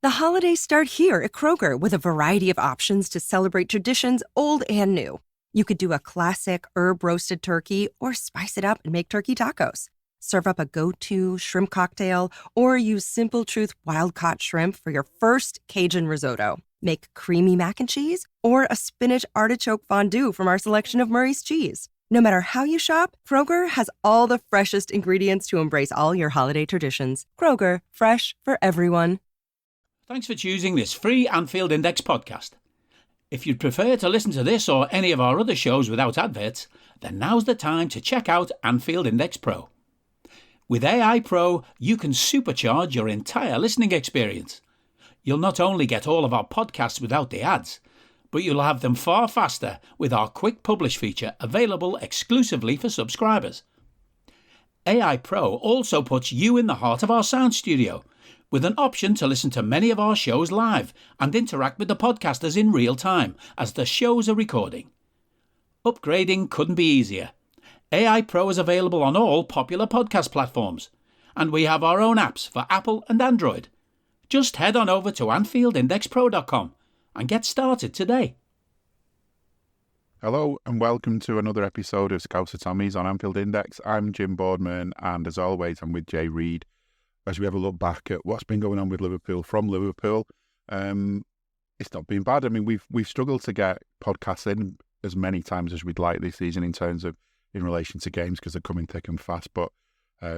The holidays start here at Kroger with a variety of options to celebrate traditions old and new. You could do a classic herb-roasted turkey or spice it up and make turkey tacos. Serve up a go-to shrimp cocktail or use Simple Truth wild-caught shrimp for your first Cajun risotto. Make creamy mac and cheese or a spinach artichoke fondue from our selection of Murray's cheese. No matter how you shop, Kroger has all the freshest ingredients to embrace all your holiday traditions. Kroger, fresh for everyone. Thanks for choosing this free Anfield Index podcast. If you'd prefer to listen to this or any of our other shows without adverts, then now's the time to check out Anfield Index Pro. With AI Pro, you can supercharge your entire listening experience. You'll not only get all of our podcasts without the ads, but you'll have them far faster with our Quick Publish feature available exclusively for subscribers. AI Pro also puts you in the heart of our sound studio, with an option to listen to many of our shows live and interact with the podcasters in real time as the shows are recording. Upgrading couldn't be easier. AI Pro is available on all popular podcast platforms, and we have our own apps for Apple and Android. Just head on over to AnfieldIndexPro.com and get started today. Hello and welcome to another episode of Scouser Tommies on Anfield Index. I'm Jim Boardman, and as always I'm with Reid as we have a look back at what's been going on with Liverpool from Liverpool. It's not been bad. I mean, we've struggled to get podcasts in as many times as we'd like this season in relation to games because they're coming thick and fast, but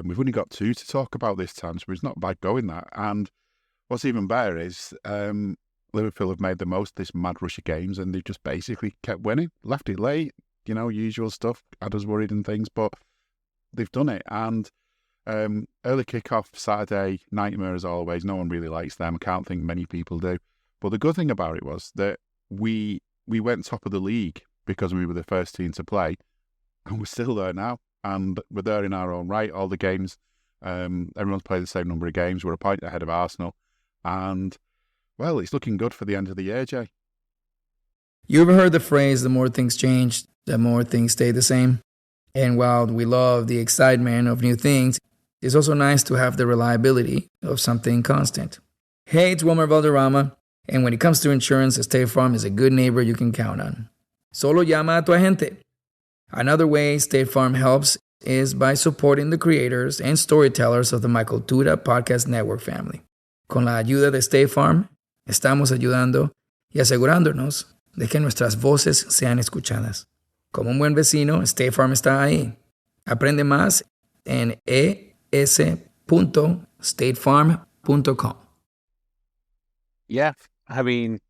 we've only got two to talk about this time, so it's not bad going that. And what's even better is Liverpool have made the most of this mad rush of games, and they've just basically kept winning. Left it late, usual stuff, had us worried and things, but they've done it. And early kick-off Saturday, nightmare as always. No one really likes them. I can't think many people do. But the good thing about it was that we went top of the league because we were the first team to play, and we're still there now. And we're there in our own right. All the games, everyone's played the same number of games. We're a point ahead of Arsenal. And, well, it's looking good for the end of the year, Jay. You ever heard the phrase, the more things change, the more things stay the same? And while we love the excitement of new things, it's also nice to have the reliability of something constant. Hey, it's Wilmer Valderrama, and when it comes to insurance, State Farm is a good neighbor you can count on. Solo llama a tu agente. Another way State Farm helps is by supporting the creators and storytellers of the My Cultura podcast network family. Con la ayuda de State Farm, estamos ayudando y asegurándonos de que nuestras voces sean escuchadas. Como un buen vecino, State Farm está ahí. Aprende más en es.statefarm.com. Yeah, I mean,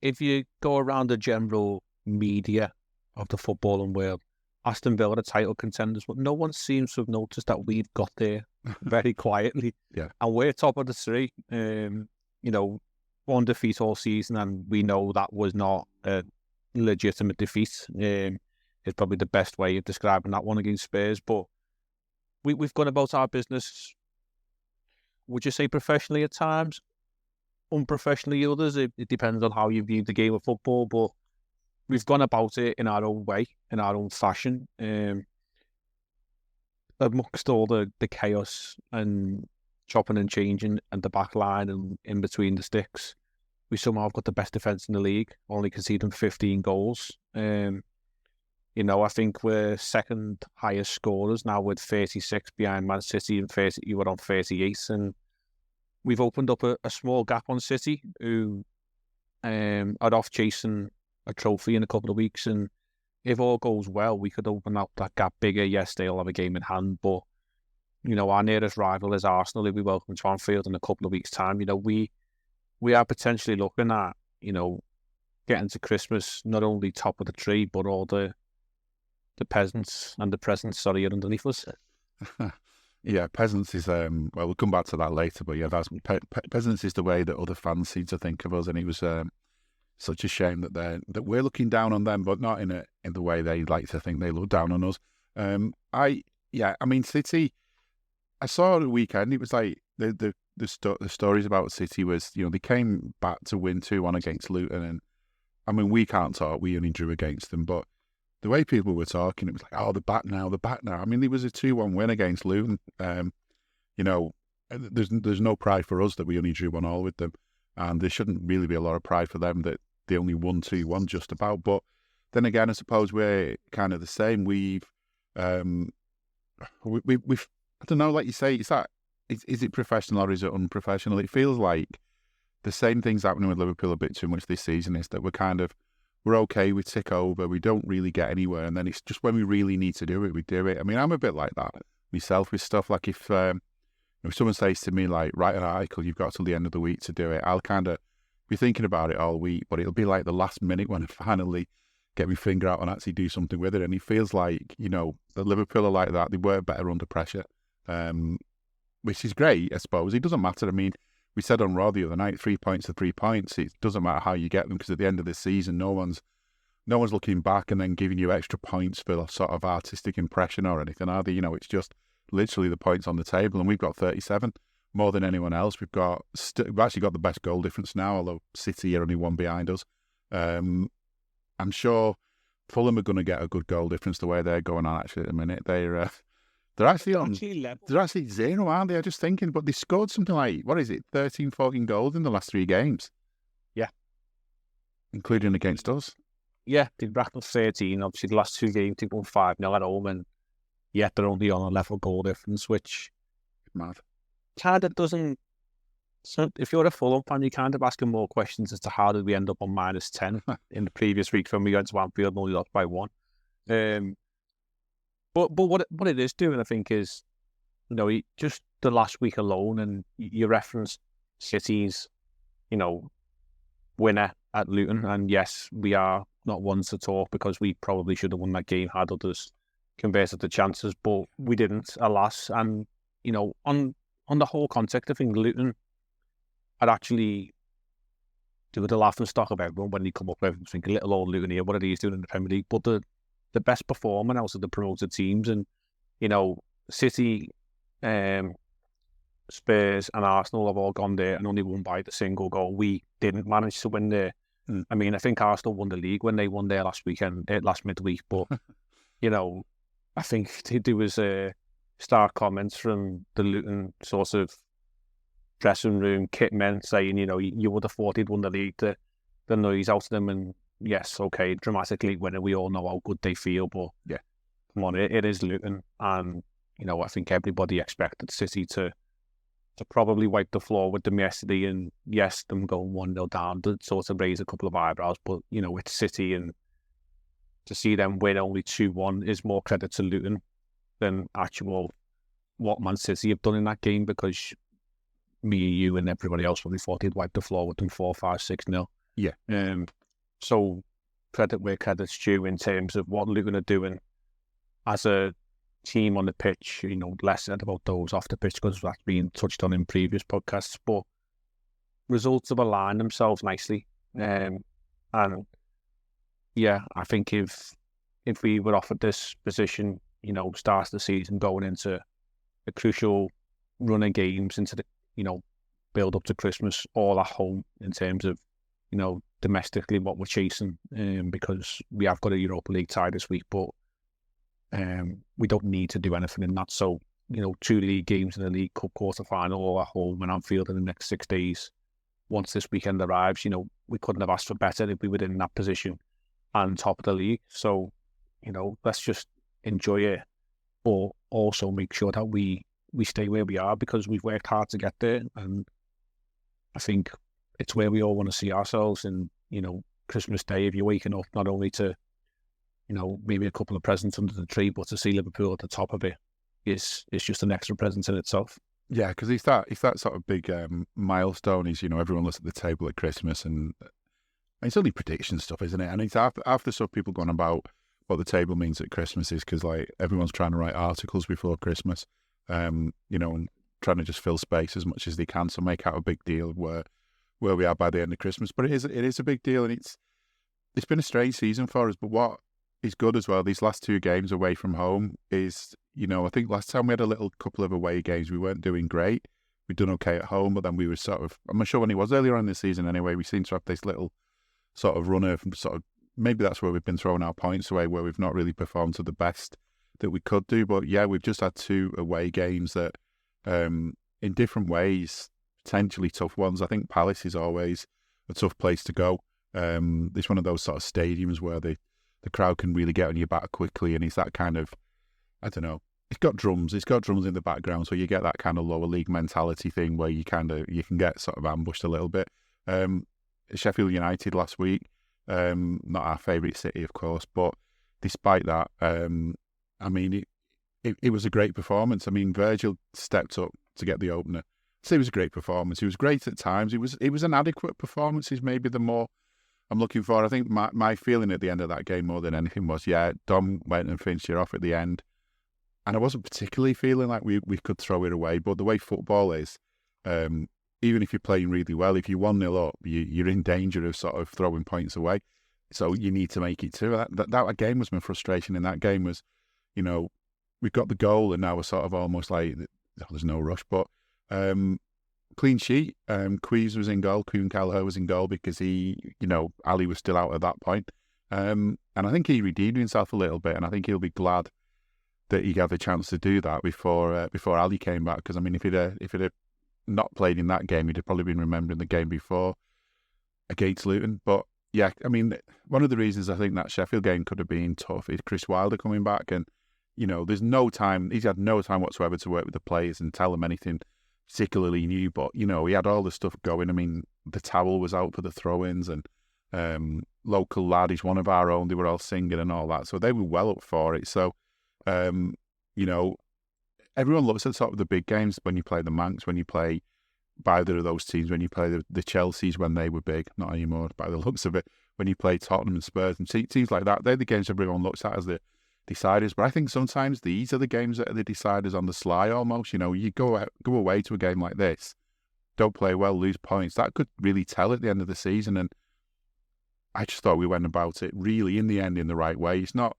if you go around the general media of the footballing world, Aston Villa are title contenders, but no one seems to have noticed that we've got there very quietly. Yeah. And we're top of the three. One defeat all season, and we know that was not a legitimate defeat. Is probably the best way of describing that one against Spurs. But we've gone about our business, would you say professionally at times, unprofessionally others? It depends on how you view the game of football, but we've gone about it in our own way, in our own fashion. Amongst all the chaos and chopping and changing and the back line and in between the sticks, we somehow got the best defence in the league, only conceding 15 goals. I think we're second highest scorers now with 36 behind Man City and 30. You were on 38, and we've opened up a small gap on City, who are off chasing a trophy in a couple of weeks. And if all goes well, we could open up that gap bigger. Yes, they'll have a game in hand, but our nearest rival is Arsenal. If we welcome to Anfield in a couple of weeks' time, we are potentially looking at getting to Christmas not only top of the tree, but all the peasants and the presents are underneath us. Yeah, peasants is we'll come back to that later, but yeah, that's peasants is the way that other fans seem to think of us, and it was such a shame that we're looking down on them, but not in the way they like to think they look down on us. City, I saw on the weekend, it was like the stories about City was, they came back to win 2-1 against Luton, and I mean, we can't talk, we only drew against them, but the way people were talking, it was like, oh, they're back now. I mean, it was a 2-1 win against Luton. There's no pride for us that we only drew 1-1 with them. and there shouldn't really be a lot of pride for them that they only won 2-1 just about. But then again, I suppose we're kind of the same. We've I don't know, like you say, is it professional or is it unprofessional? It feels like the same thing's happening with Liverpool a bit too much this season, is that we're okay, we tick over, we don't really get anywhere, and then it's just when we really need to do it, we do it. I mean, I'm a bit like that myself with stuff. Like if someone says to me, like, write an article, you've got till the end of the week to do it, I'll kind of be thinking about it all week, but it'll be like the last minute when I finally get my finger out and actually do something with it. And it feels like, the Liverpool are like that. They work better under pressure, which is great, I suppose. It doesn't matter. I mean, we said on Raw the other night, 3 points are 3 points. It doesn't matter how you get them, because at the end of the season, no one's looking back and then giving you extra points for a sort of artistic impression or anything, are they? It's just literally the points on the table, and we've got 37, more than anyone else. We've actually got the best goal difference now, although City are only one behind us. I'm sure Fulham are going to get a good goal difference the way they're going on actually at the minute. They're actually on. They're actually 0, aren't they? I'm just thinking, but they scored something like, 13, 14 goals in the last 3 games. Yeah. Including against us. Yeah, they've racked up 13. Obviously, the last 2 games, they've won 5-0 at home, and yet they're only on a level goal difference, which mad. Kind of doesn't. So if you're a Fulham fan, you kind of asking more questions as to how did we end up on -10 in the previous week when we went to Anfield and only lost by 1. But what it is doing, I think, is, just the last week alone, and you referenced City's, winner at Luton, and yes, we are not ones to talk because we probably should have won that game had others converted the chances, but we didn't, alas. And on the whole context, I think Luton are actually doing the laughing stock of everyone when they come up with thinking little old Luton here, what are these doing in the Premier League? But the best performer out of the promoted teams, and City, Spurs and Arsenal have all gone there and only won by the single goal. We didn't manage to win there. I mean, I think Arsenal won the league when they won there last midweek, but I think there was stark comments from the Luton sort of dressing room kit men saying, you would have thought he'd won the league, the noise out of them. And yes, okay, dramatically winning, we all know how good they feel, but yeah, come on, it is Luton. And, I think everybody expected City to probably wipe the floor with them yesterday. And yes, them going 1-0 down did sort of raise a couple of eyebrows, but, it's City, and to see them win only 2-1 is more credit to Luton than actual what Man City have done in that game, because me, you, and everybody else probably thought they'd wipe the floor with them 4-5, 6-0. Yeah. So credit where credit's due in terms of what Luton are doing as a team on the pitch. Less said about those off the pitch because that's been touched on in previous podcasts, but results have aligned themselves nicely. And yeah, I think if we were offered this position, start of the season going into a crucial run of games into the, build up to Christmas, all at home in terms of, domestically what we're chasing, because we have got a Europa League tie this week, but we don't need to do anything in that. So, 2 league games in the League Cup quarter-final all at home in Anfield in the next 6 days. Once this weekend arrives, we couldn't have asked for better if we were in that position and top of the league. So, let's just enjoy it, but also make sure that we stay where we are, because we've worked hard to get there. And I think it's where we all want to see ourselves. And, Christmas Day, if you're waking up not only to, maybe a couple of presents under the tree, but to see Liverpool at the top of it is just an extra present in itself. Yeah, because it's that sort of big milestone. Is everyone looks at the table at Christmas, and it's only prediction stuff, isn't it? And it's after some people going about what the table means at Christmas is because like everyone's trying to write articles before Christmas, and trying to just fill space as much as they can, so make out a big deal of where we are by the end of Christmas. But it is a big deal, and it's been a strange season for us. But what is good as well, these last 2 games away from home is, I think last time we had a little couple of away games, we weren't doing great. We'd done okay at home, but then we were sort of, I'm not sure when it was earlier on in the season anyway, we seem to have this little sort of runner from sort of, maybe that's where we've been throwing our points away, where we've not really performed to the best that we could do. But yeah, we've just had 2 away games that, in different ways, potentially tough ones. I think Palace is always a tough place to go. It's one of those sort of stadiums where the crowd can really get on your back quickly, and it's that kind of, I don't know, it's got drums in the background, so you get that kind of lower league mentality thing where you can get sort of ambushed a little bit. Sheffield United last week, not our favourite city, of course, but despite that, I mean, it was a great performance. I mean, Virgil stepped up to get the opener. So it was a great performance. He was great at times. It was an adequate performance is maybe the more I'm looking for. I think my feeling at the end of that game more than anything was, Dom went and finished it off at the end. And I wasn't particularly feeling like we could throw it away. But the way football is, even if you're playing really well, if you're 1-0 up, you're in danger of sort of throwing points away. So you need to make it too. That game was my frustration in that game was, you know, we've got the goal and now we're sort of almost like, there's no rush. But clean sheet, Queves was in goal, Queen Callagher was in goal because Ali was still out at that point. And I think he redeemed himself a little bit, and I think he'll be glad that he got the chance to do that before Ali came back. Because I mean, if he'd have not played in that game, he'd have probably been remembering the game before against Luton. But yeah, I mean, one of the reasons I think that Sheffield game could have been tough is Chris Wilder coming back, and there's no time. He's had no time whatsoever to work with the players and tell them anything particularly new. But he had all the stuff going. I mean, the towel was out for the throw-ins, and local lad, he's one of our own. They were all singing and all that, so they were well up for it. So. Everyone looks at sort of the big games when you play the Manx, when you play by either of those teams, when you play the Chelseas when they were big, not anymore by the looks of it, when you play Tottenham and Spurs and teams like that, they're the games everyone looks at as the deciders. But I think sometimes these are the games that are the deciders on the sly almost. You go away to a game like this, don't play well, lose points. That could really tell at the end of the season. And I just thought we went about it really in the end in the right way. It's not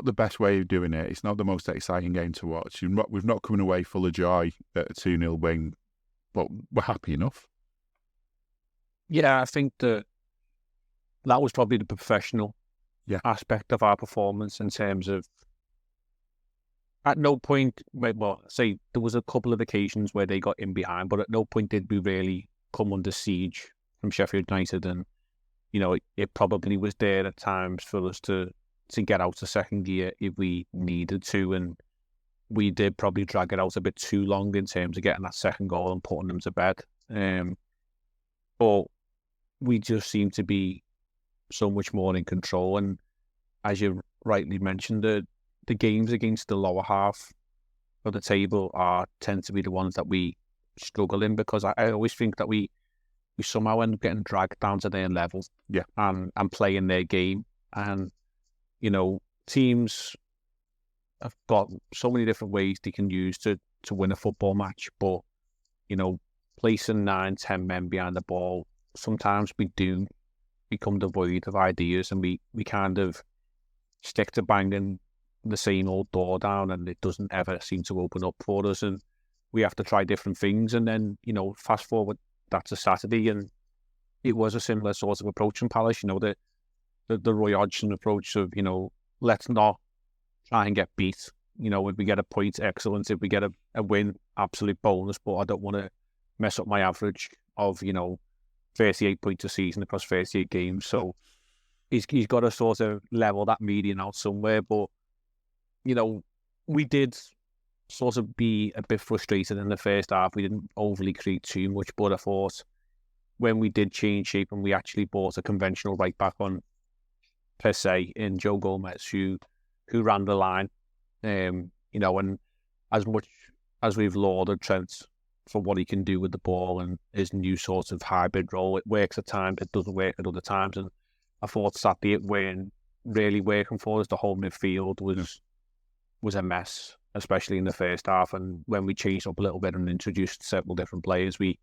the best way of doing it. It's not the most exciting game to watch. We've not coming away full of joy at a 2-0 win, but we're happy enough. Yeah, I think that was probably the professional aspect of our performance in terms of at no point, say there was a couple of occasions where they got in behind, but at no point did we really come under siege from Sheffield United. And, it probably was there at times for us to get out of second gear if we needed to, and we did probably drag it out a bit too long in terms of getting that second goal and putting them to bed. But we just seem to be so much more in control, and as you rightly mentioned, the games against the lower half of the table tend to be the ones that we struggle in, because I always think that we somehow end up getting dragged down to their level and playing their game. And teams have got so many different ways they can use to win a football match, but, placing 9-10 men behind the ball, sometimes we do become devoid of ideas, and we kind of stick to banging the same old door down, and it doesn't ever seem to open up for us, and we have to try different things. And then, fast forward, that's a Saturday, and it was a similar sort of approach from Palace, the Roy Hodgson approach of, let's not try and get beat. If we get a point, excellent. If we get a win, absolute bonus. But I don't want to mess up my average of, 38 points a season across 38 games. So he's got to sort of level that median out somewhere. But, we did sort of be a bit frustrated in the first half. We didn't overly create too much, but I thought when we did change shape and we actually bought a conventional right back on, per se, in Joe Gomez, who ran the line, and as much as we've lauded Trent for what he can do with the ball and his new sort of hybrid role, it works at times, it doesn't work at other times, and I thought Saturday it weren't really working for us. The whole midfield was a mess, especially in the first half, and when we changed up a little bit and introduced several different players, we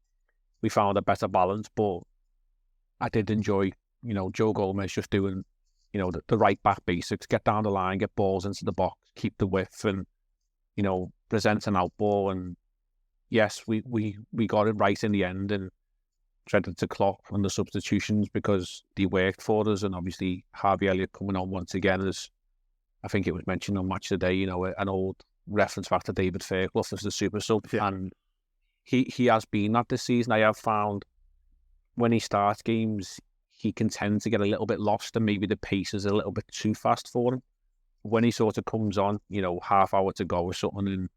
found a better balance. But I did enjoy, Joe Gomez just doing the right back basics, get down the line, get balls into the box, keep the width, and, present an out ball. And yes, we got it right in the end, and credit to Klopp on the substitutions because they worked for us. And obviously Harvey Elliott coming on once again, as I think it was mentioned on Match Today, an old reference back to David Fairclough as the super sub. And he has been that this season. I have found when he starts games, he can tend to get a little bit lost, and maybe the pace is a little bit too fast for him. When he sort of comes on, half hour to go or something, and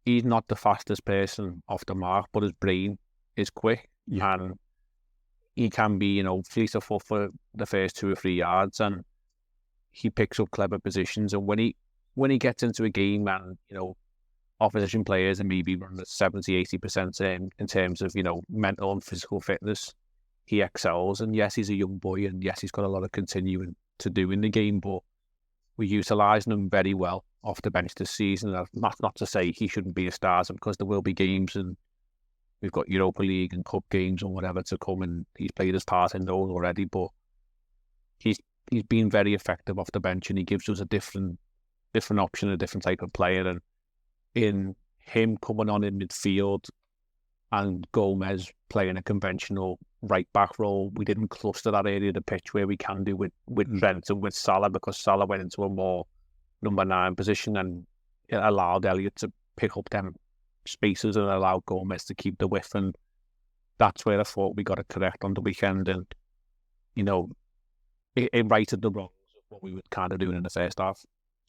he's not the fastest person off the mark, but his brain is quick, and he can be, fleet of foot for the first 2 or 3 yards, and he picks up clever positions. And when he gets into a game and, opposition players are maybe running at 70-80% in terms of, mental and physical fitness, he excels. And yes, he's a young boy, and yes, he's got a lot of continuing to do in the game, but we're utilising him very well off the bench this season. Not to say he shouldn't be a starter, because there will be games, and we've got Europa League and Cup games or whatever to come, and he's played his part in those already, but he's been very effective off the bench, and he gives us a different option, a different type of player. And in him coming on in midfield and Gomez playing a conventional right-back role, we didn't cluster that area of the pitch where we can do with Trent and with Salah, because Salah went into a more number 9 position, and it allowed Elliott to pick up them spaces and allowed Gomez to keep the width. And that's where I thought we got it correct on the weekend. And, it righted the wrongs of what we were kind of doing in the first half.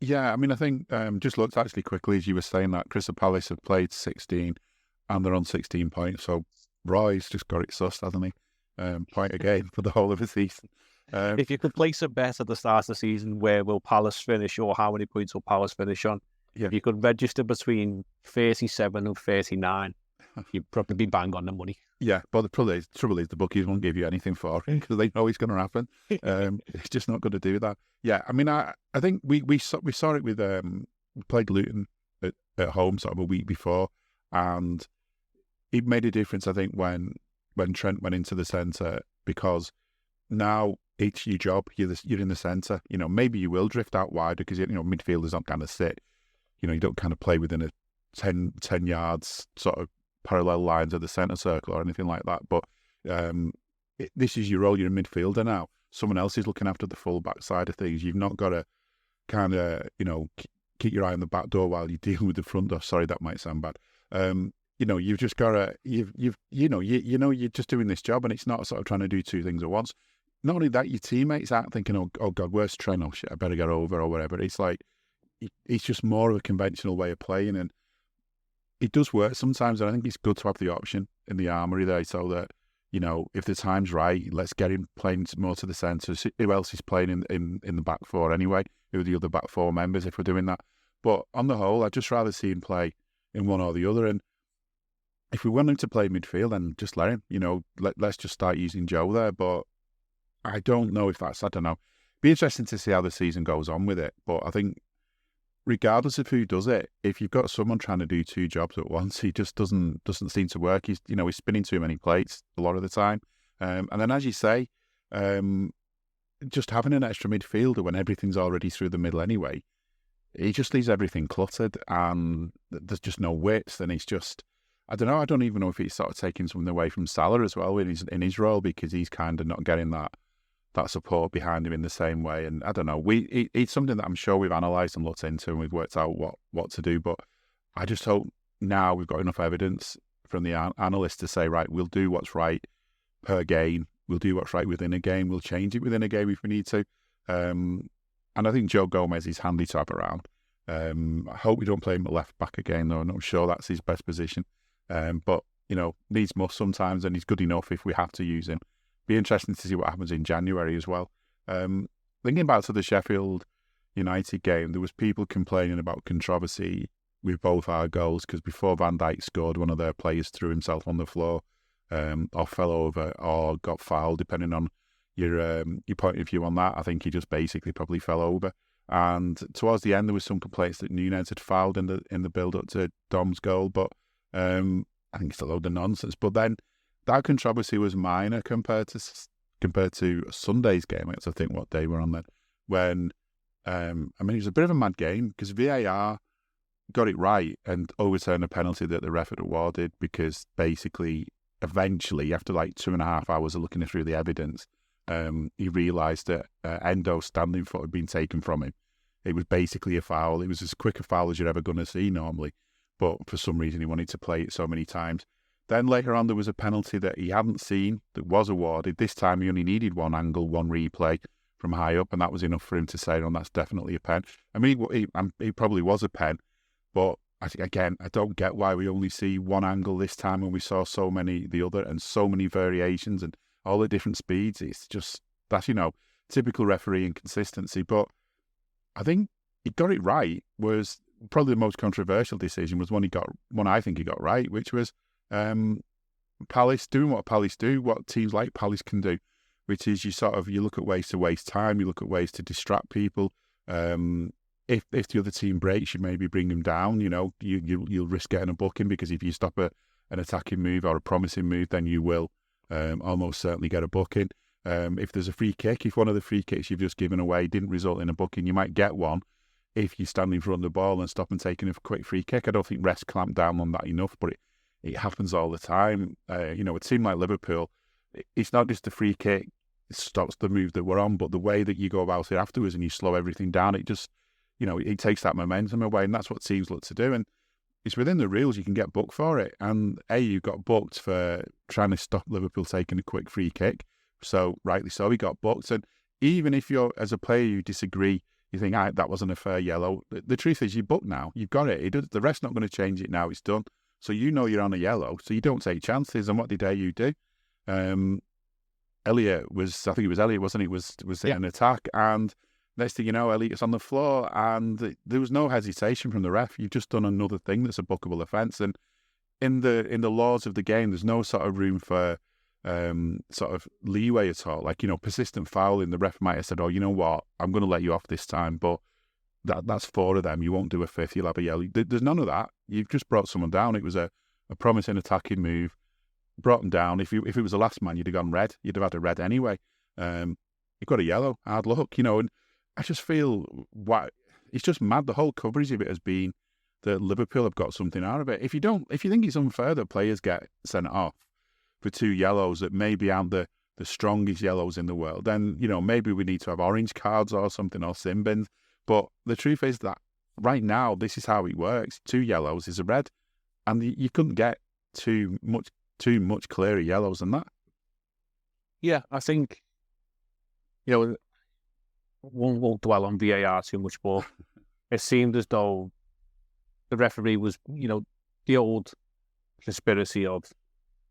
Yeah, I mean, I think just looked actually quickly as you were saying that Crystal Palace have played 16 and they're on 16 points. So Roy's just got it sussed, hasn't he? Point a game for the whole of the season. If you could place a bet at the start of the season, where will Palace finish, or how many points will Palace finish on? Yeah. If you could register between 37 and 39, you'd probably be bang on the money. Yeah, but the trouble is the bookies won't give you anything for it because they know it's going to happen. It's just not going to do that. Yeah, I mean, I think we saw it with we played Luton at home sort of a week before, and it made a difference. I think when Trent went into the centre, because now it's your job. You're in the centre. Maybe you will drift out wider because midfielders aren't going to sit. You don't kind of play within a 10 yards sort of parallel lines of the centre circle or anything like that. But this is your role. You're a midfielder now. Someone else is looking after the full back side of things. You've not got to kind of, keep your eye on the back door while you're dealing with the front door. Sorry, that might sound bad. You've just got to, you're just doing this job, and it's not sort of trying to do 2 things at once. Not only that, your teammates aren't thinking, oh God, where's Trent? Oh shit, I better get over or whatever. It's like, it's just more of a conventional way of playing, and it does work sometimes. And I think it's good to have the option in the armoury there, so that, if the time's right, let's get him playing more to the centre. Who else is playing in the back 4 anyway? Who are the other back 4 members if we're doing that? But on the whole, I'd just rather see him play in one or the other. And if we want him to play midfield, then just let him. Let's just start using Joe there. But I don't know if that's, I don't know. Be interesting to see how the season goes on with it. But I think, regardless of who does it, if you've got someone trying to do 2 jobs at once, he just doesn't seem to work. He's spinning too many plates a lot of the time. And then, as you say, just having an extra midfielder when everything's already through the middle anyway, he just leaves everything cluttered, and there's just no width. And it's just, I don't know. I don't even know if he's sort of taking something away from Salah as well in his role, because he's kind of not getting that support behind him in the same way. And I don't know, it's something that I'm sure we've analysed and looked into, and we've worked out what to do. But I just hope now we've got enough evidence from the analysts to say, right, we'll do what's right per game. We'll do what's right within a game. We'll change it within a game if we need to. And I think Joe Gomez is handy to have around. I hope we don't play him at left back again, though. I'm not sure that's his best position. But, needs must sometimes, and he's good enough if we have to use him. Be interesting to see what happens in January as well. Thinking back to the Sheffield United game, there was people complaining about controversy with both our goals, because before Van Dijk scored, one of their players threw himself on the floor, or fell over, or got fouled, depending on your point of view on that. I think he just basically probably fell over. And towards the end, there was some complaints that Nunez had fouled in the build-up to Dom's goal, but I think it's a load of nonsense. But then that controversy was minor compared to Sunday's game. I think what day we're on then. When it was a bit of a mad game, because VAR got it right and overturned a penalty that the ref had awarded, because basically, eventually, after like 2.5 hours of looking through the evidence, he realised that Endo's standing foot had been taken from him. It was basically a foul. It was as quick a foul as you're ever going to see normally, but for some reason he wanted to play it so many times. Then later on, there was a penalty that he hadn't seen that was awarded. This time, he only needed one angle, one replay from high up, and that was enough for him to say, "Oh, that's definitely a pen." I mean, he probably was a pen, but I don't get why we only see one angle this time when we saw so many the other and so many variations and all the different speeds. It's just that's typical referee inconsistency. But I think he got it right. Was probably the most controversial decision was one I think he got right, which was Palace doing what Palace do, what teams like Palace can do, which is you look at ways to waste time, you look at ways to distract people. If the other team breaks, you maybe bring them down. You'll risk getting a booking because if you stop an attacking move or a promising move, then you will almost certainly get a booking. If there's a free kick, if one of the free kicks you've just given away didn't result in a booking, you might get one if you stand in front of the ball and stop and taking a quick free kick. I don't think refs clamp down on that enough, but it happens all the time. A team like Liverpool, it's not just the free kick stops the move that we're on, but the way that you go about it afterwards and you slow everything down, it just, it takes that momentum away, and that's what teams look to do. And it's within the rules, you can get booked for it. And you got booked for trying to stop Liverpool taking a quick free kick. So rightly so, he got booked. And even if you're, as a player, you disagree, you think, that wasn't a fair yellow. The truth is, you're booked now. You've got it. The ref's not going to change it now. It's done. So you're on a yellow. So you don't take chances. And what did you do? Elliot I think it was Elliot, wasn't he? Was in an attack. And next thing you know, Elliot's on the floor. And there was no hesitation from the ref. You've just done another thing that's a bookable offence. And in the laws of the game, there's no sort of room for sort of leeway at all. Like, persistent fouling, the ref might have said, "Oh, you know what, I'm going to let you off this time," but that's 4 of them. You won't do a 5th, you'll have a yellow. There's none of that. You've just brought someone down. It was a promising attacking move, brought them down. If it was the last man, you'd have gone red. You'd have had a red anyway. You got a yellow, hard luck, and I just feel it's just mad. The whole coverage of it has been that Liverpool have got something out of it. If you think it's unfair that players get sent off for 2 yellows that maybe aren't the strongest yellows in the world, then, maybe we need to have orange cards or something, or sin bins. But the truth is that right now, this is how it works. 2 yellows is a red. And you couldn't get too much clearer yellows than that. Yeah, I think, won't dwell on VAR too much, but it seemed as though the referee was, the old conspiracy of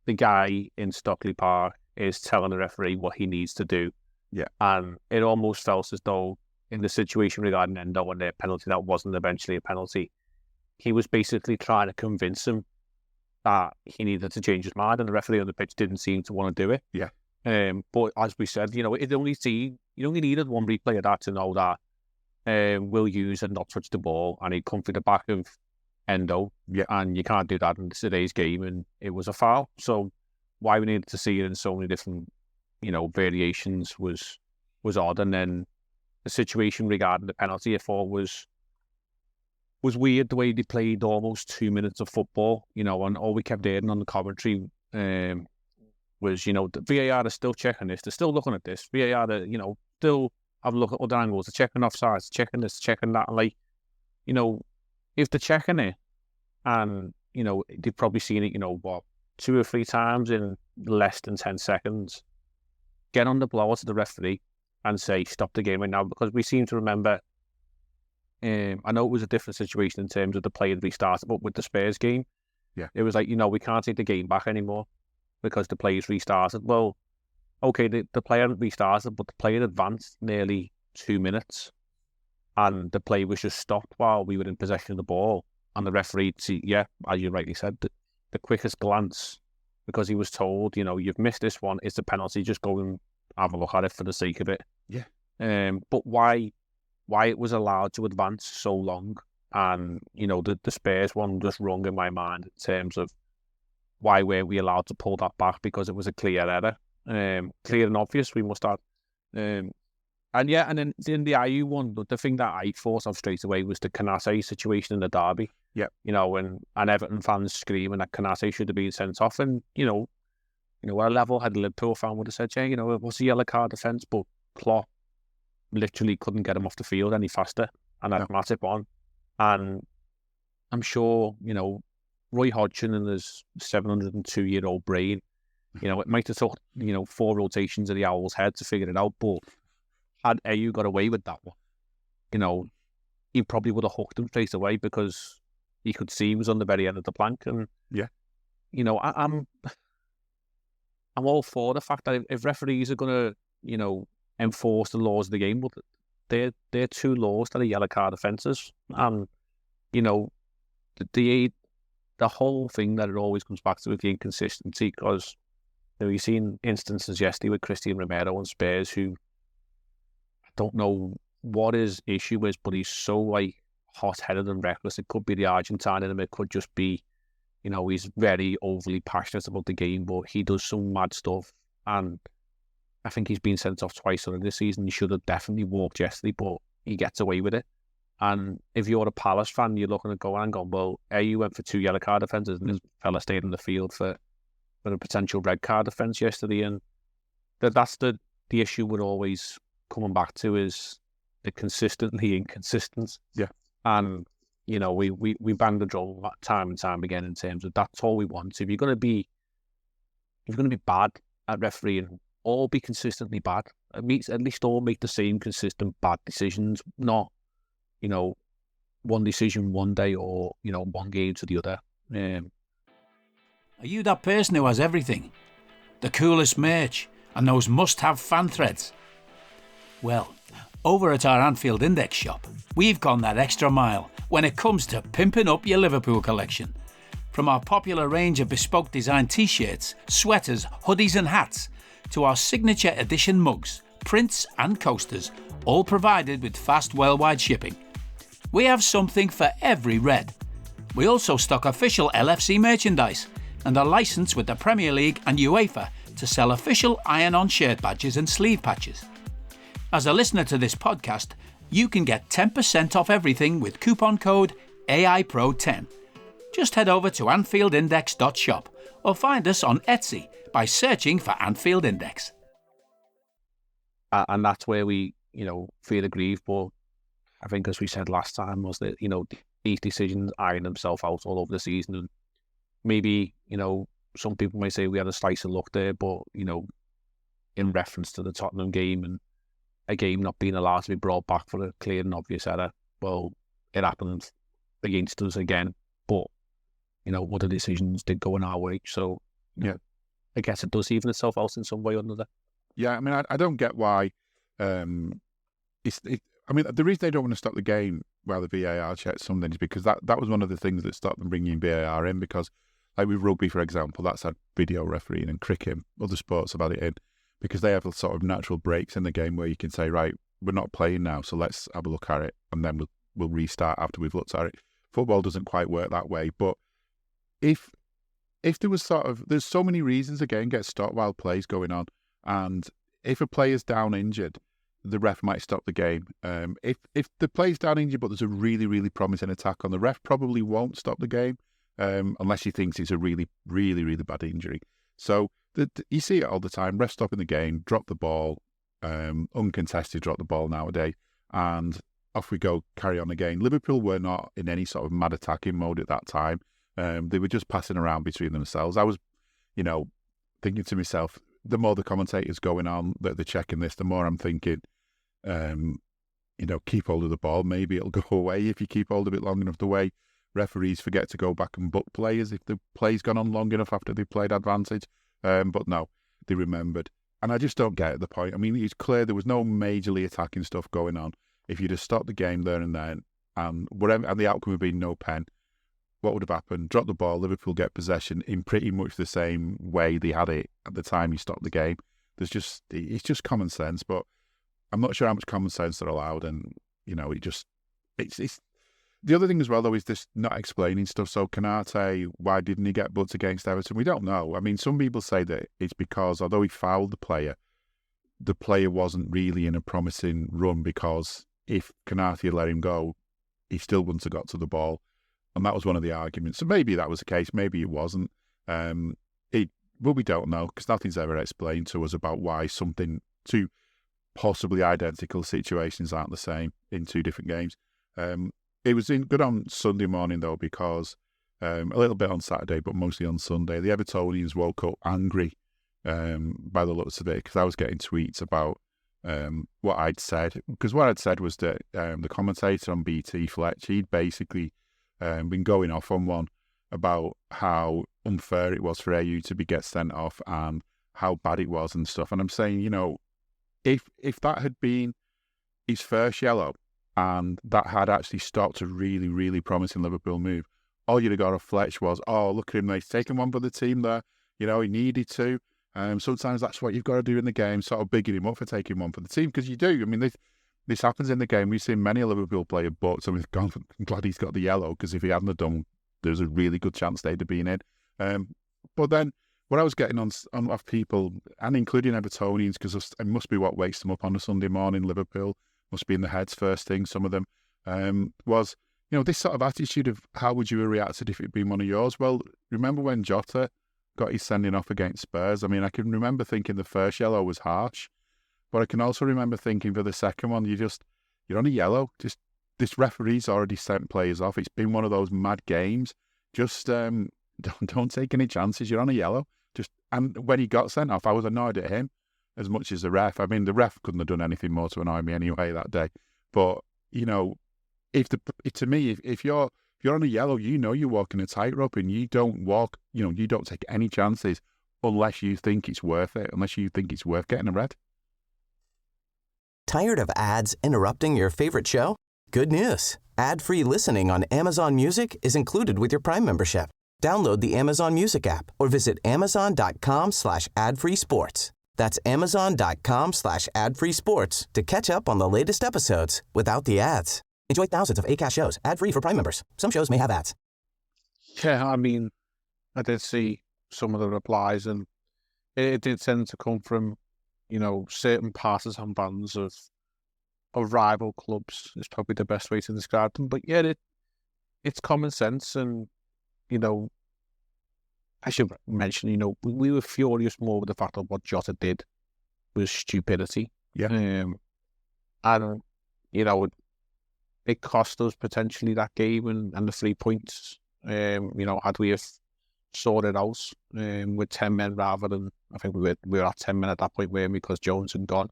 the guy in Stockley Park is telling the referee what he needs to do. Yeah. And it almost felt as though in the situation regarding Endo and their penalty that wasn't eventually a penalty, he was basically trying to convince him that he needed to change his mind, and the referee on the pitch didn't seem to want to do it. Yeah. But as we said, you only needed one replay of that to know that Will Hughes had not touched the ball and he'd come through the back of Endo. Yeah. And you can't do that in today's game, and it was a foul. So why we needed to see it in so many different, variations was odd. And then the situation regarding the penalty, I thought was weird, the way they played almost 2 minutes of football, and all we kept hearing on the commentary was, the VAR is still checking this, they're still looking at this, VAR, still have a look at other angles, they're checking offsides, checking this, checking that, and like, if they're checking it, and, they've probably seen it, 2 or 3 times in less than 10 seconds, get on the blower to the referee and say, stop the game right now, because we seem to remember, I know it was a different situation in terms of the play had restarted, but with the Spurs game, it was like, we can't take the game back anymore because the play's restarted. Well, okay, the play hadn't restarted, but the play had advanced nearly 2 minutes, and the play was just stopped while we were in possession of the ball, and the referee, as you rightly said, the quickest glance, because he was told, you've missed this one, it's a penalty, just go and have a look at it for the sake of it. Yeah. But why it was allowed to advance so long, and the Spurs one just rung in my mind in terms of why weren't we allowed to pull that back, because it was a clear error, clear and obvious. We must have, and then in the IU one, the thing that I thought of straight away was the Canate situation in the derby. Yeah, and Everton fans screaming that Canate should have been sent off, and a level-headed Liverpool fan would have said, it was a yellow card offence, but Klopp literally couldn't get him off the field any faster, and had Matip on. And I'm sure, Roy Hodgson and his 702-year-old brain, it might have took 4 rotations of the Owl's head to figure it out, but had AU got away with that one, he probably would have hooked him straight away because he could see he was on the very end of the plank. And yeah, I'm all for the fact that if referees are going to enforce the laws of the game, well, they're 2 laws that are yellow card offences, and the whole thing that it always comes back to with the inconsistency, because you've seen instances yesterday with Christian Romero and Spurs, who I don't know what his issue is, but he's so hot-headed and reckless. It could be the Argentine in him, it could just be he's very overly passionate about the game, but he does some mad stuff, and I think he's been sent off twice already this season. He should have definitely walked yesterday, but he gets away with it. And if you're a Palace fan, you're looking at going, well, AU went for 2 yellow card offences, and this fella stayed in the field for a potential red card offence yesterday. And that's the issue we're always coming back to, is the consistently inconsistent. Yeah. And, we bang the drum time and time again in terms of that's all we want. If you're going to be bad at refereeing, all be consistently bad. At least all make the same consistent bad decisions, not one decision one day or one game to the other. Are you that person who has everything? The coolest merch and those must-have fan threads? Well, over at our Anfield Index shop, we've gone that extra mile when it comes to pimping up your Liverpool collection. From our popular range of bespoke design t-shirts, sweaters, hoodies and hats, to our signature edition mugs, prints and coasters, all provided with fast worldwide shipping. We have something for every red. We also stock official LFC merchandise and are licensed with the Premier League and UEFA to sell official iron-on shirt badges and sleeve patches. As a listener to this podcast, you can get 10% off everything with coupon code AIPRO10. Just head over to AnfieldIndex.shop or find us on Etsy by searching for Anfield Index. And that's where we, feel aggrieved. But I think, as we said last time, was that, these decisions iron themselves out all over the season. And maybe, some people may say we had a slice of luck there, but, in reference to the Tottenham game and a game not being allowed to be brought back for a clear and obvious error, well, it happened against us again. But, other decisions did go in our way. So, yeah, I guess it does even itself out in some way or another. Yeah, I mean, I don't get why. The reason they don't want to stop the game while the VAR checks something is because that was one of the things that stopped them bringing VAR in. Because, like with rugby, for example, that's had video refereeing, and cricket, other sports have had it in, because they have a sort of natural breaks in the game where you can say, right, we're not playing now, so let's have a look at it, and then we'll restart after we've looked at it. Football doesn't quite work that way, but if there was there's so many reasons a game gets stopped while play's going on, and if a player's down injured, the ref might stop the game. If the player's down injured but there's a really, really promising attack on, the ref probably won't stop the game unless he thinks it's a really, really, really bad injury. So you see it all the time, refs stopping the game, drop the ball, uncontested drop the ball nowadays, and off we go, carry on again. Liverpool were not in any sort of mad attacking mode at that time. They were just passing around between themselves. I was, thinking to myself, the more the commentators going on that they're checking this, the more I'm thinking, keep hold of the ball. Maybe it'll go away if you keep hold of it long enough. The way referees forget to go back and book players if the play's gone on long enough after they've played advantage. But no, they remembered. And I just don't get the point. I mean, it's clear there was no majorly attacking stuff going on. If you'd have stopped the game there and then, and the outcome would be no pen, what would have happened? Drop the ball, Liverpool get possession in pretty much the same way they had it at the time you stopped the game. It's just common sense, but I'm not sure how much common sense they're allowed, and it's the other thing as well though is this not explaining stuff. So Canate, why didn't he get booked against Everton? We don't know. I mean, some people say that it's because although he fouled the player wasn't really in a promising run, because if Canate had let him go, he still wouldn't have got to the ball. And that was one of the arguments. So maybe that was the case, maybe it wasn't. But we don't know, because nothing's ever explained to us about why two possibly identical situations aren't the same in two different games. It was good on Sunday morning, though, because a little bit on Saturday, but mostly on Sunday. The Evertonians woke up angry by the looks of it, because I was getting tweets about what I'd said. Because what I'd said was that the commentator on BT, Fletch, he'd basically been going off on one about how unfair it was for AU to get sent off and how bad it was and stuff. And I'm saying, you know, if that had been his first yellow and that had actually stopped a really, really promising Liverpool move, all you'd have got of Fletch was, oh, look at him, he's taking one for the team there. You know, he needed to. Sometimes that's what you've got to do in the game, sort of bigging him up for taking one for the team, because you do. I mean, this happens in the game. We've seen many a Liverpool player booked, and we've gone, I'm glad he's got the yellow, because if he hadn't have done, there's a really good chance they'd have been in. But then what I was getting on off people, and including Evertonians, because it must be what wakes them up on a Sunday morning, Liverpool, must be in the heads first thing, some of them, was, you know, this sort of attitude of how would you have reacted if it'd been one of yours? Well, remember when Jota got his sending off against Spurs? I mean, I can remember thinking the first yellow was harsh, but I can also remember thinking for the second one, you're on a yellow. Just, this referee's already sent players off. It's been one of those mad games. Just don't take any chances. You're on a yellow. And when he got sent off, I was annoyed at him as much as the ref. I mean, the ref couldn't have done anything more to annoy me anyway that day. But, you know, if you're on a yellow, you know you're walking a tightrope, and you don't take any chances unless you think it's worth it, unless you think it's worth getting a red. Tired of ads interrupting your favorite show? Good news. Ad-free listening on Amazon Music is included with your Prime membership. Download the Amazon Music app or visit amazon.com/ad-free sports. That's amazon.com/ad-free sports to catch up on the latest episodes without the ads. Enjoy thousands of Acast shows ad-free for Prime members. Some shows may have ads. Yeah, I mean, I did see some of the replies, and it did tend to come from, you know, certain partisan bands of rival clubs is probably the best way to describe them. But yeah, it's common sense, and, you know, I should mention, you know, we were furious more with the fact that what Jota did was stupidity. Yeah. And, you know, it cost us potentially that game and the 3 points. You know, had we have sorted out with 10 men rather than, I think we were at 10 men at that point, weren't we, because Jones had gone.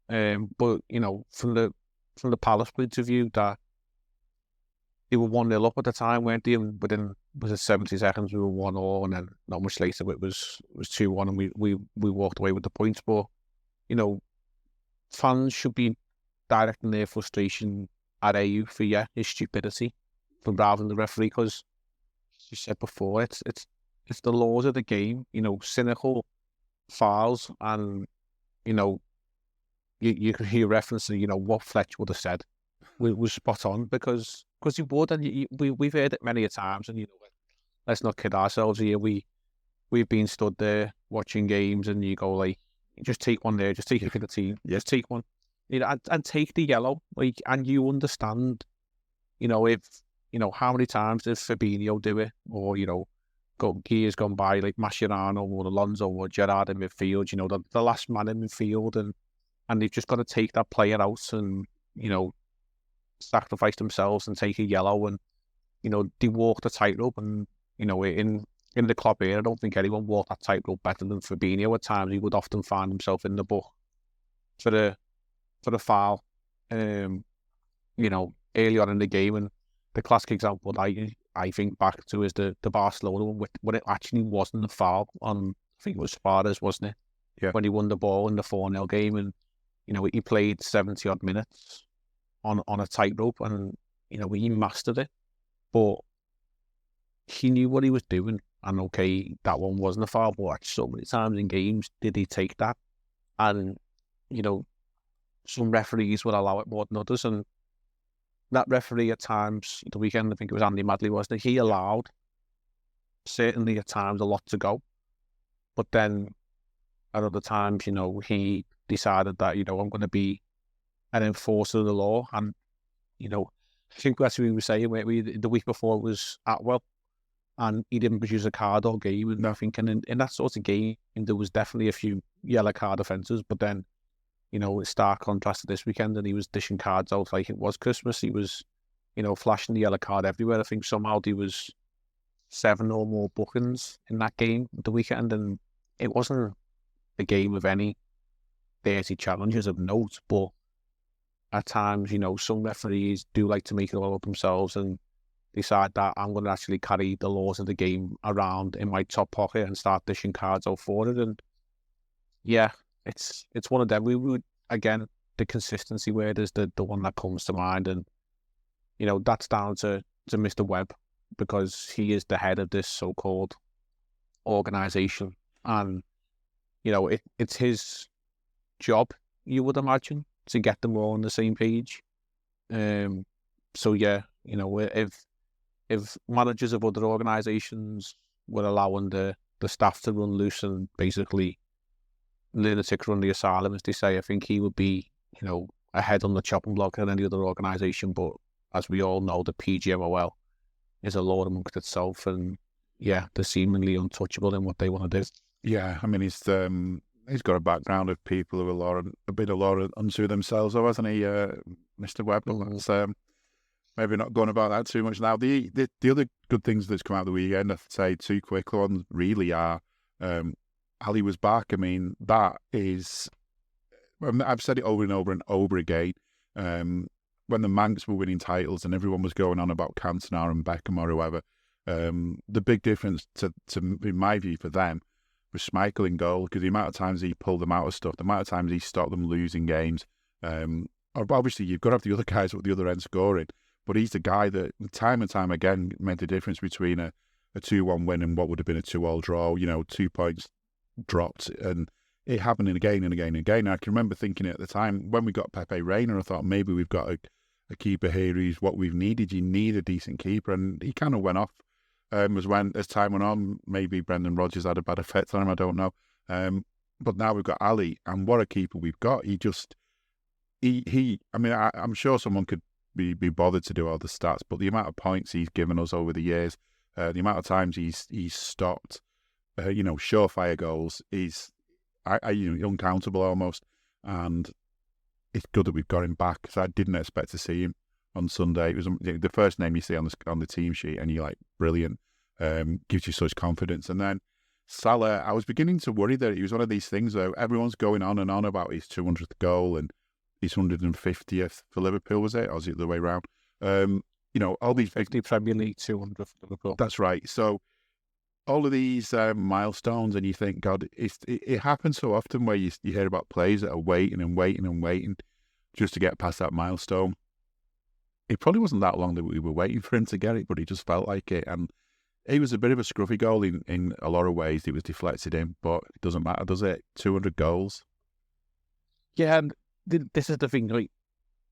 But, you know, from the Palace point of view, that they were 1-0 up at the time, weren't they? And within, was it 70 seconds, we were 1-0, and then not much later it was 2-1, and we walked away with the points. But, you know, fans should be directing their frustration at AU for his stupidity rather than the referee, because, as you said before, it's the laws of the game. You know, cynical fouls, and, you know, you could hear referencing, you know, what Fletch would have said was spot on, because he would, and we've heard it many a times, and, you know, let's not kid ourselves here. We've been stood there watching games, and you go like, just take one there, just take it for the team, just take one, you know, and take the yellow, like, and you understand, you know, if, you know, how many times did Fabinho do it, or, you know, years gone by, like Mascherano or Alonso or Gerrard in midfield, you know, the last man in midfield, and they've just got to take that player out and, you know, sacrifice themselves and take a yellow, and, you know, they walk the tightrope. And, you know, in the club here, I don't think anyone walked that tightrope better than Fabinho. At times, he would often find himself in the book for the foul, you know, early on in the game. And the classic example that I think back to is the Barcelona one, when it actually wasn't a foul on, I think it was Suarez, wasn't it? Yeah. When he won the ball in the 4-0 game, and, you know, he played 70 odd minutes on a tightrope, and, you know, he mastered it. But he knew what he was doing, and okay, that one wasn't a foul, but so many times in games did he take that, and, you know, some referees will allow it more than others, and that referee at times, the weekend, I think it was Andy Madley, wasn't it? He allowed, certainly at times, a lot to go, but then at other times, you know, he decided that, you know, I'm going to be an enforcer of the law. And, you know, I think that's what we were saying, the week before it was Atwell, and he didn't produce a card all game. And I think in that sort of game, there was definitely a few yellow card offences, but then, you know, it's stark contrast to this weekend, and he was dishing cards out like it was Christmas. He was, you know, flashing the yellow card everywhere. I think somehow he was 7 or more bookings in that game at the weekend, and it wasn't a game of any dirty challenges of note, but at times, some referees do like to make it all up themselves and decide that I'm going to actually carry the laws of the game around in my top pocket and start dishing cards out for it. And yeah, it's one of them. We would, again, the consistency word is the one that comes to mind, and that's down to Mr. Webb, because he is the head of this so-called organisation, and it's his job, you would imagine, to get them all on the same page. So yeah, if managers of other organisations were allowing the staff to run loose and basically lunatic run the asylum, as they say, I think he would be, ahead on the chopping block than any other organisation. But as we all know, the PGMOL is a law amongst itself, and yeah, they're seemingly untouchable in what they want to do. Yeah, I mean, he's got a background of people who are a bit unto themselves, though, hasn't he, Mr. Webb? That's maybe not going about that too much now. The other good things that's come out of the weekend, I'd say two quick ones really are, Ali was back. I mean, that is, I've said it over and over and over again. When the Manx were winning titles and everyone was going on about Cantona and Beckham or whoever, the big difference to in my view for them was Schmeichel in goal, because the amount of times he pulled them out of stuff, the amount of times he stopped them losing games. Obviously, you've got to have the other guys at the other end scoring, but he's the guy that time and time again made the difference between a 2-1 win and what would have been a 2-2 draw. 2 points dropped, and it happened again and again and again. And I can remember thinking at the time when we got Pepe Reina, I thought maybe we've got a keeper here who's what we've needed. You need a decent keeper, and he kind of went off. As time went on, maybe Brendan Rodgers had a bad effect on him, I don't know. But now we've got Ali, and what a keeper we've got. I'm sure someone could be bothered to do all the stats, but the amount of points he's given us over the years, the amount of times he's stopped, surefire goals is uncountable almost. And it's good that we've got him back, because I didn't expect to see him on Sunday. It was the first name you see on the team sheet, and you're like, brilliant. Gives you such confidence. And then Salah, I was beginning to worry that he was one of these things though. Everyone's going on and on about his 200th goal and his 150th for Liverpool, was it? Or was it the way around? All these 50 Premier League, 200 for Liverpool. That's right. So all of these milestones, and you think, God, it happens so often where you hear about players that are waiting and waiting and waiting just to get past that milestone. It probably wasn't that long that we were waiting for him to get it, but he just felt like it. And it was a bit of a scruffy goal in a lot of ways. It was deflected in, but it doesn't matter, does it? 200 goals. Yeah, and this is the thing, like,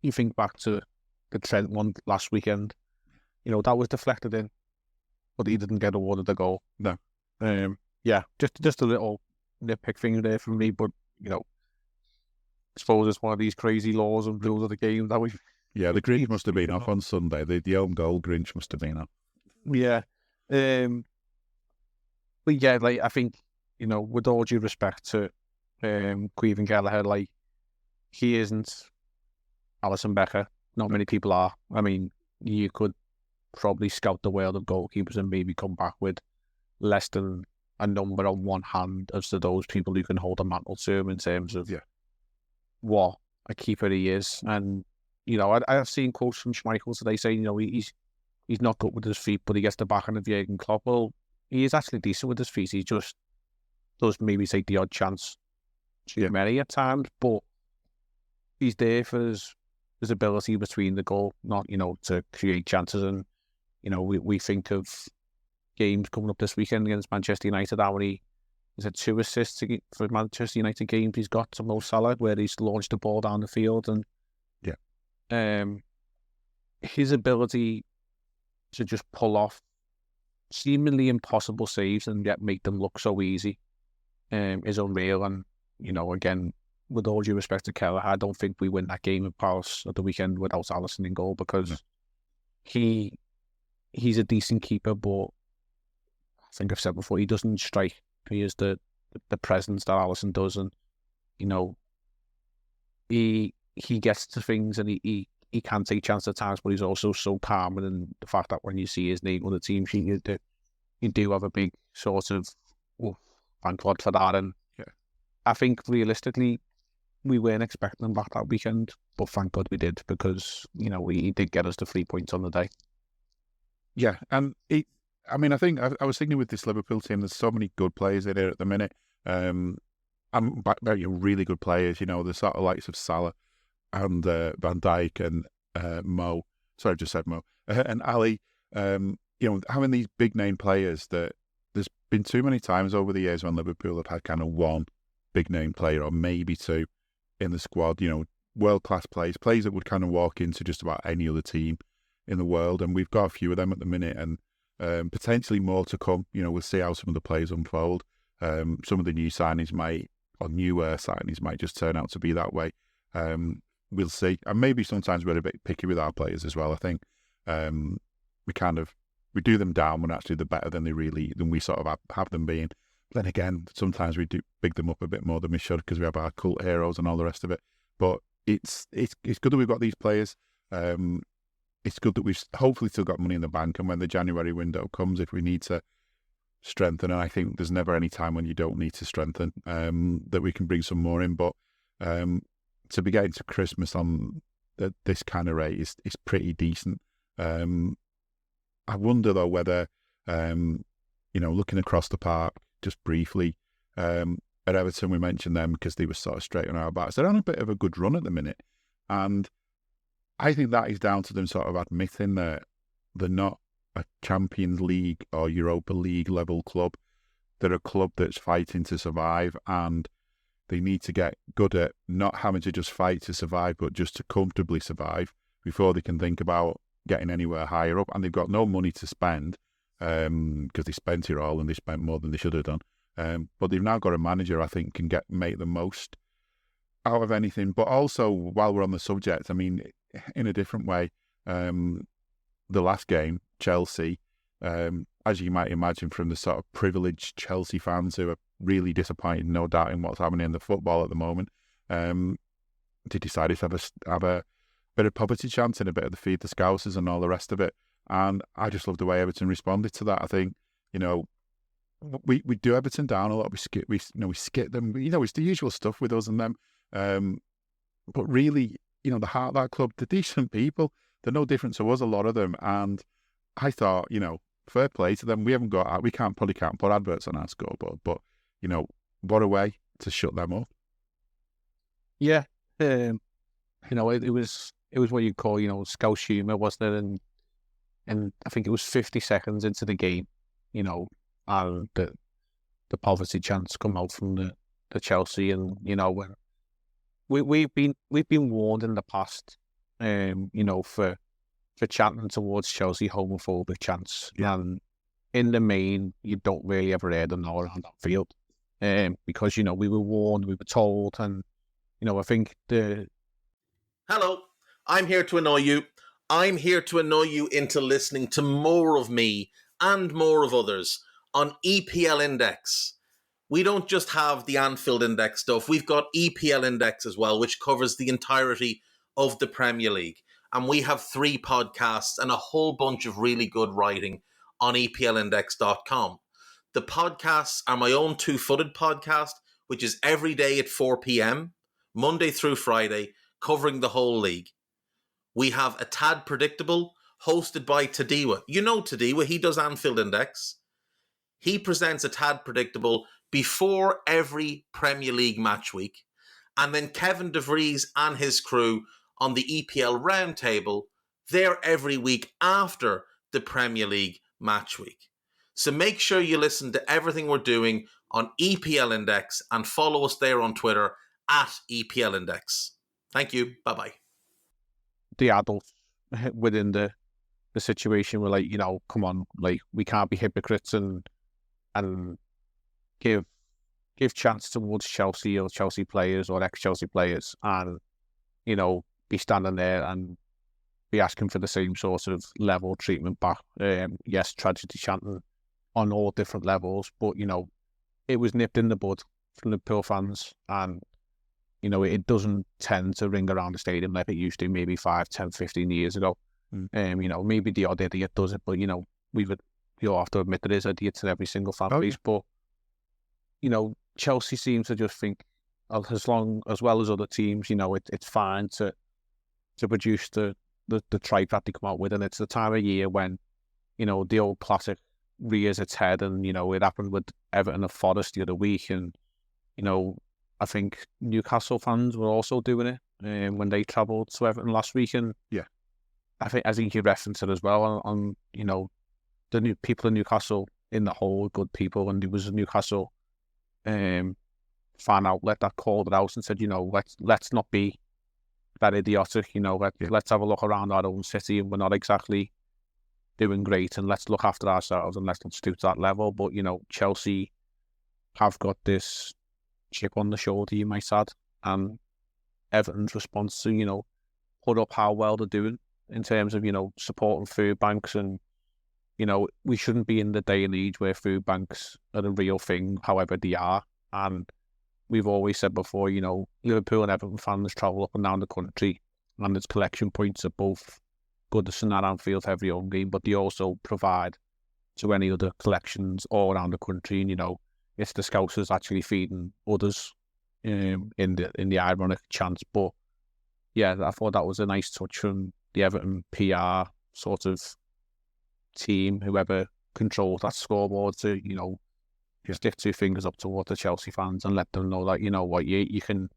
you think back to the Trent one last weekend, that was deflected in, but he didn't get awarded the goal. No. Yeah, just a little nitpick thing there for me, but, I suppose it's one of these crazy laws and rules of the game that we... Yeah, the Grinch must have been off on Sunday. The own goal Grinch must have been off. Yeah. But yeah, like, I think, with all due respect to Caoimhin Gallagher, like, he isn't Alisson Becker. Not many people are. I mean, you could probably scout the world of goalkeepers and maybe come back with less than a number on one hand as to those people who can hold a mantle to him in terms of what a keeper he is. And I've seen quotes from Schmeichel today saying, he's not good with his feet, but he gets the backing of Jurgen Klopp. Well, he is actually decent with his feet. He just does maybe take the odd chance too many at times, but he's there for his ability between the goal, not, to create chances. And, we think of games coming up this weekend against Manchester United, how many, he's had 2 assists for Manchester United games he's got to Mo Salah, where he's launched the ball down the field. And his ability to just pull off seemingly impossible saves and yet make them look so easy is unreal. And, again, with all due respect to Kelleher, I don't think we win that game at Palace at the weekend without Alisson in goal, because he's a decent keeper, but I think I've said before, he doesn't strike. He is the presence that Alisson does, and he gets to things, and he can take chances at times, but he's also so calm. And the fact that when you see his name on the team sheet, you do have a big sort of, oh, thank God for that. And I think realistically, we weren't expecting them back that weekend, but thank God we did, because, he did get us the 3 points on the day. Yeah, and I think I was thinking with this Liverpool team, there's so many good players in here at the minute. Very really good players, the sort of likes of Salah and Van Dijk and Mo. Sorry, I just said Mo. And Ali. Having these big name players, that there's been too many times over the years when Liverpool have had kind of one big name player or maybe two in the squad, world class players that would kind of walk into just about any other team in the world. And we've got a few of them at the minute, and potentially more to come. We'll see how some of the players unfold. Some of the new signings newer signings might just turn out to be that way. We'll see. And maybe sometimes we're a bit picky with our players as well. I think we do them down when actually they're better than we sort of have them being. But then again, sometimes we do big them up a bit more than we should, because we have our cult heroes and all the rest of it. But it's good that we've got these players. It's good that we've hopefully still got money in the bank, and when the January window comes, if we need to strengthen, and I think there's never any time when you don't need to strengthen, that we can bring some more in. But to be getting to Christmas on this kind of rate is pretty decent. I wonder though whether, looking across the park just briefly, at Everton, we mentioned them because they were sort of straight on our backs. They're on a bit of a good run at the minute, and I think that is down to them sort of admitting that they're not a Champions League or Europa League level club. They're a club that's fighting to survive, and they need to get good at not having to just fight to survive, but just to comfortably survive before they can think about getting anywhere higher up. And they've got no money to spend, because they spent it all, and they spent more than they should have done. But they've now got a manager I think can make the most out of anything. But also, while we're on the subject, I mean, in a different way, the last game, Chelsea, as you might imagine from the sort of privileged Chelsea fans who are really disappointed, no doubt, in what's happening in the football at the moment, they decided to have a bit of poverty chanting, a bit of the feed the Scousers and all the rest of it. And I just love the way Everton responded to that. I think, we do Everton down a lot. We skip them. It's the usual stuff with us and them. But really, the heart of that club, they're decent people. They're no different to us, a lot of them. And I thought, fair play to them. We probably can't put adverts on our scoreboard, but what a way to shut them up. Yeah, it was what you call Scouse humour, wasn't it? And I think it was 50 seconds into the game, and the poverty chants come out from the Chelsea, and when we've been warned in the past, for chanting towards Chelsea, homophobic chants, and in the main, you don't really ever hear them now around that field, because we were warned, we were told, and I think Hello, I'm here to annoy you. I'm here to annoy you into listening to more of me and more of others on EPL Index. We don't just have the Anfield Index stuff. We've got EPL Index as well, which covers the entirety of the Premier League. And we have 3 podcasts and a whole bunch of really good writing on EPLindex.com. The podcasts are my own two-footed podcast, which is every day at 4 p.m, Monday through Friday, covering the whole league. We have A Tad Predictable, hosted by Tadiwa. You know Tadiwa, he does Anfield Index. He presents A Tad Predictable before every Premier League match week. And then Kevin DeVries and his crew on the EPL Roundtable, they're every week after the Premier League match week. So make sure you listen to everything we're doing on EPL Index and follow us there on Twitter at EPL Index. Thank you. Bye-bye. The adults within the situation were like, come on, like, we can't be hypocrites and give chance towards Chelsea or Chelsea players or ex-Chelsea players, and be standing there and be asking for the same sort of level of treatment back. Yes, tragedy chanting on all different levels, but it was nipped in the bud from the Liverpool fans, and it doesn't tend to ring around the stadium like it used to maybe 5, 10, 15 years ago. Maybe the odd idiot does it, but we you'll have to admit there is idiots in every single fan Oh, base. yeah. But, Chelsea seems to just think, as well as other teams, it's fine to produce the tripe that they come out with. And it's the time of year when, the old classic rears its head. And, it happened with Everton and Forest the other week. And, I think Newcastle fans were also doing it when they travelled to Everton last week. And Yeah. I think you referenced it as well on the new people in Newcastle in the whole good people. And there was a Newcastle fan outlet that called it out and said, let's not be that idiotic. Let's have a look around our own city, and we're not exactly doing great, and let's look after ourselves and let's not stoop to that level. But Chelsea have got this chip on the shoulder, you might add, and Everton's response to put up how well they're doing in terms of supporting food banks. And we shouldn't be in the day and age where food banks are a real thing, however they are. And we've always said before, Liverpool and Everton fans travel up and down the country, and there's collection points at both Goodison and Anfield for every home game, but they also provide to any other collections all around the country. And it's the Scousers actually feeding others in the ironic chance. But yeah, I thought that was a nice touch from the Everton PR sort of team, whoever controls that scoreboard, to stick two fingers up towards the Chelsea fans and let them know that you can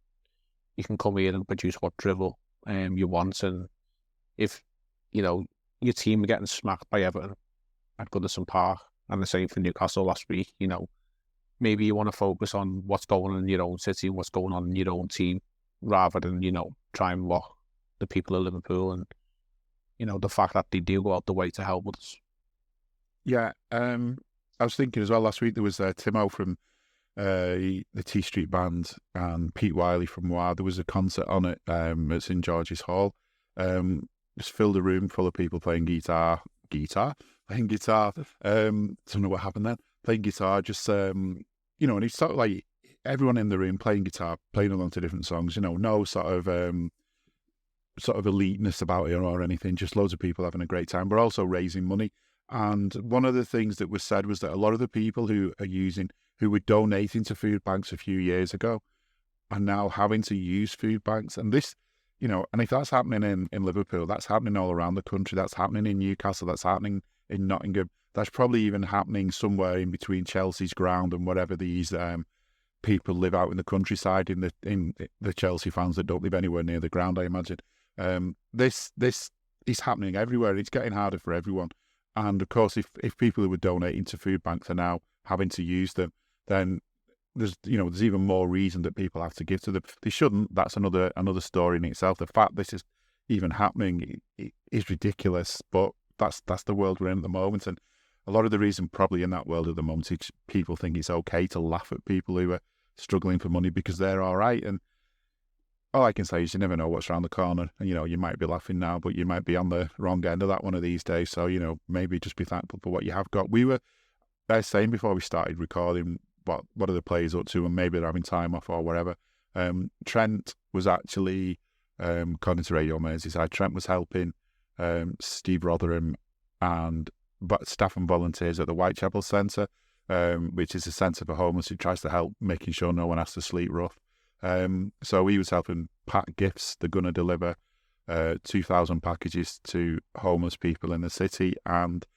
come here and produce what drivel you want. And if your team are getting smacked by Everton at Goodison Park, and the same for Newcastle last week, maybe you want to focus on what's going on in your own city and what's going on in your own team, rather than try and mock the people of Liverpool and the fact that they do go out the way to help us. Yeah, I was thinking as well last week there was Timo from the T Street Band and Pete Wiley from WoW. There was a concert on it at St George's Hall. Just filled a room full of people playing guitar. Don't know what happened then. Playing guitar, just and it's sort of like everyone in the room playing guitar, playing along to different songs. No sort of eliteness about it or anything. Just loads of people having a great time, but also raising money. And one of the things that was said was that a lot of the people who were donating to food banks a few years ago are now having to use food banks. And this, and if that's happening in Liverpool, that's happening all around the country. That's happening in Newcastle. That's happening in Nottingham. That's probably even happening somewhere in between Chelsea's ground and whatever these people live out in the countryside, in the Chelsea fans that don't live anywhere near the ground, I imagine. This is happening everywhere. It's getting harder for everyone. And of course, if people who were donating to food banks are now having to use them, then there's even more reason that people have to give to them. They shouldn't. That's another story in itself. The fact this is even happening is ridiculous, but that's the world we're in at the moment. And a lot of the reason probably in that world at the moment is people think it's okay to laugh at people who are struggling for money because they're all right. And all I can say is you never know what's around the corner. And, you might be laughing now, but you might be on the wrong end of that one of these days. So, maybe just be thankful for what you have got. We were saying before we started recording what are the players up to, and maybe they're having time off or whatever. Trent was actually, according to Radio Merseyside, Trent was helping Steve Rotherham and staff and volunteers at the Whitechapel Centre, which is a centre for homeless who tries to help making sure no one has to sleep rough. So he was helping pack gifts. They're going to deliver 2,000 packages to homeless people in the city. And,